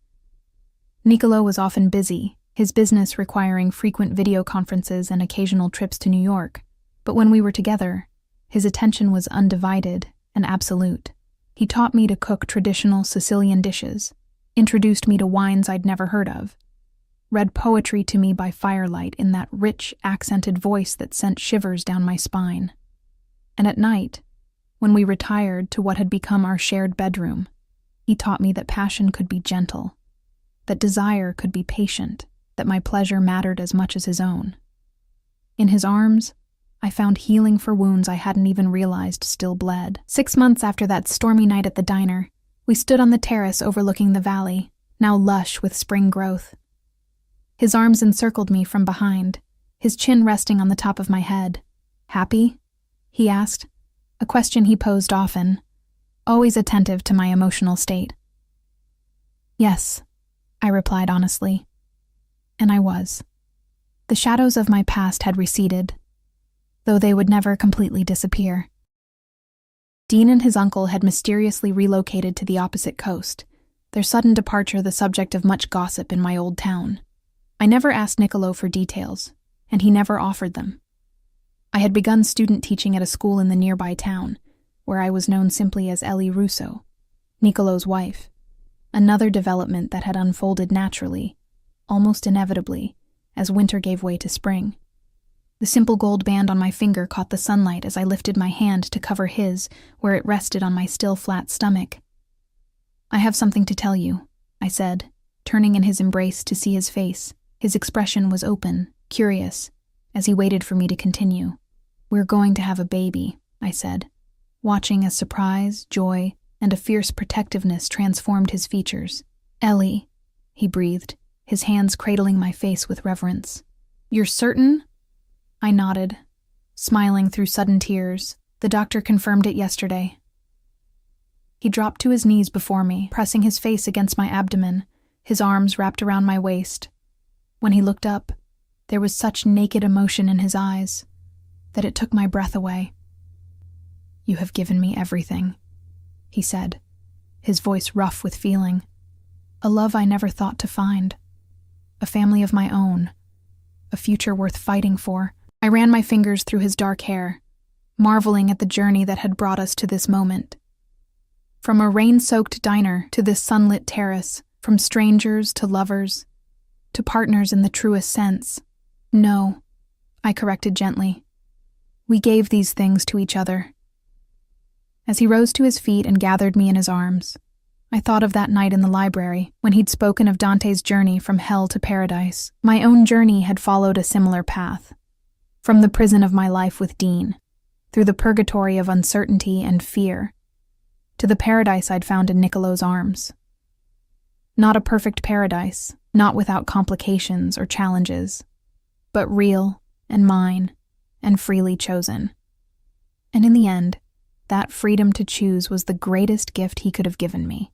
Niccolo was often busy, his business requiring frequent video conferences and occasional trips to New York, but when we were together, his attention was undivided and absolute. He taught me to cook traditional Sicilian dishes, introduced me to wines I'd never heard of, read poetry to me by firelight in that rich, accented voice that sent shivers down my spine. And at night, when we retired to what had become our shared bedroom, he taught me that passion could be gentle, that desire could be patient, that my pleasure mattered as much as his own. In his arms, I found healing for wounds I hadn't even realized still bled. 6 months after that stormy night at the diner, we stood on the terrace overlooking the valley, now lush with spring growth. His arms encircled me from behind, his chin resting on the top of my head. Happy? He asked, a question he posed often, always attentive to my emotional state. Yes, I replied honestly. And I was. The shadows of my past had receded, though they would never completely disappear. Dean and his uncle had mysteriously relocated to the opposite coast, their sudden departure the subject of much gossip in my old town. I never asked Niccolo for details, and he never offered them. I had begun student teaching at a school in the nearby town, where I was known simply as Ellie Russo, Niccolo's wife, another development that had unfolded naturally, almost inevitably, as winter gave way to spring. The simple gold band on my finger caught the sunlight as I lifted my hand to cover his, where it rested on my still flat stomach. "I have something to tell you," I said, turning in his embrace to see his face. His expression was open, curious, as he waited for me to continue. "We're going to have a baby," I said, watching as surprise, joy, and a fierce protectiveness transformed his features. "Ellie," he breathed, his hands cradling my face with reverence. "You're certain?" I nodded, smiling through sudden tears. "The doctor confirmed it yesterday." He dropped to his knees before me, pressing his face against my abdomen, his arms wrapped around my waist. When he looked up, there was such naked emotion in his eyes that it took my breath away. "You have given me everything," he said, his voice rough with feeling. "A love I never thought to find. A family of my own. A future worth fighting for." I ran my fingers through his dark hair, marveling at the journey that had brought us to this moment. From a rain-soaked diner to this sunlit terrace, from strangers to lovers, to partners in the truest sense. "No," I corrected gently. "We gave these things to each other." As he rose to his feet and gathered me in his arms, I thought of that night in the library when he'd spoken of Dante's journey from hell to paradise. My own journey had followed a similar path. From the prison of my life with Dean, through the purgatory of uncertainty and fear, to the paradise I'd found in Niccolo's arms. Not a perfect paradise, not without complications or challenges, but real and mine and freely chosen. And in the end, that freedom to choose was the greatest gift he could have given me.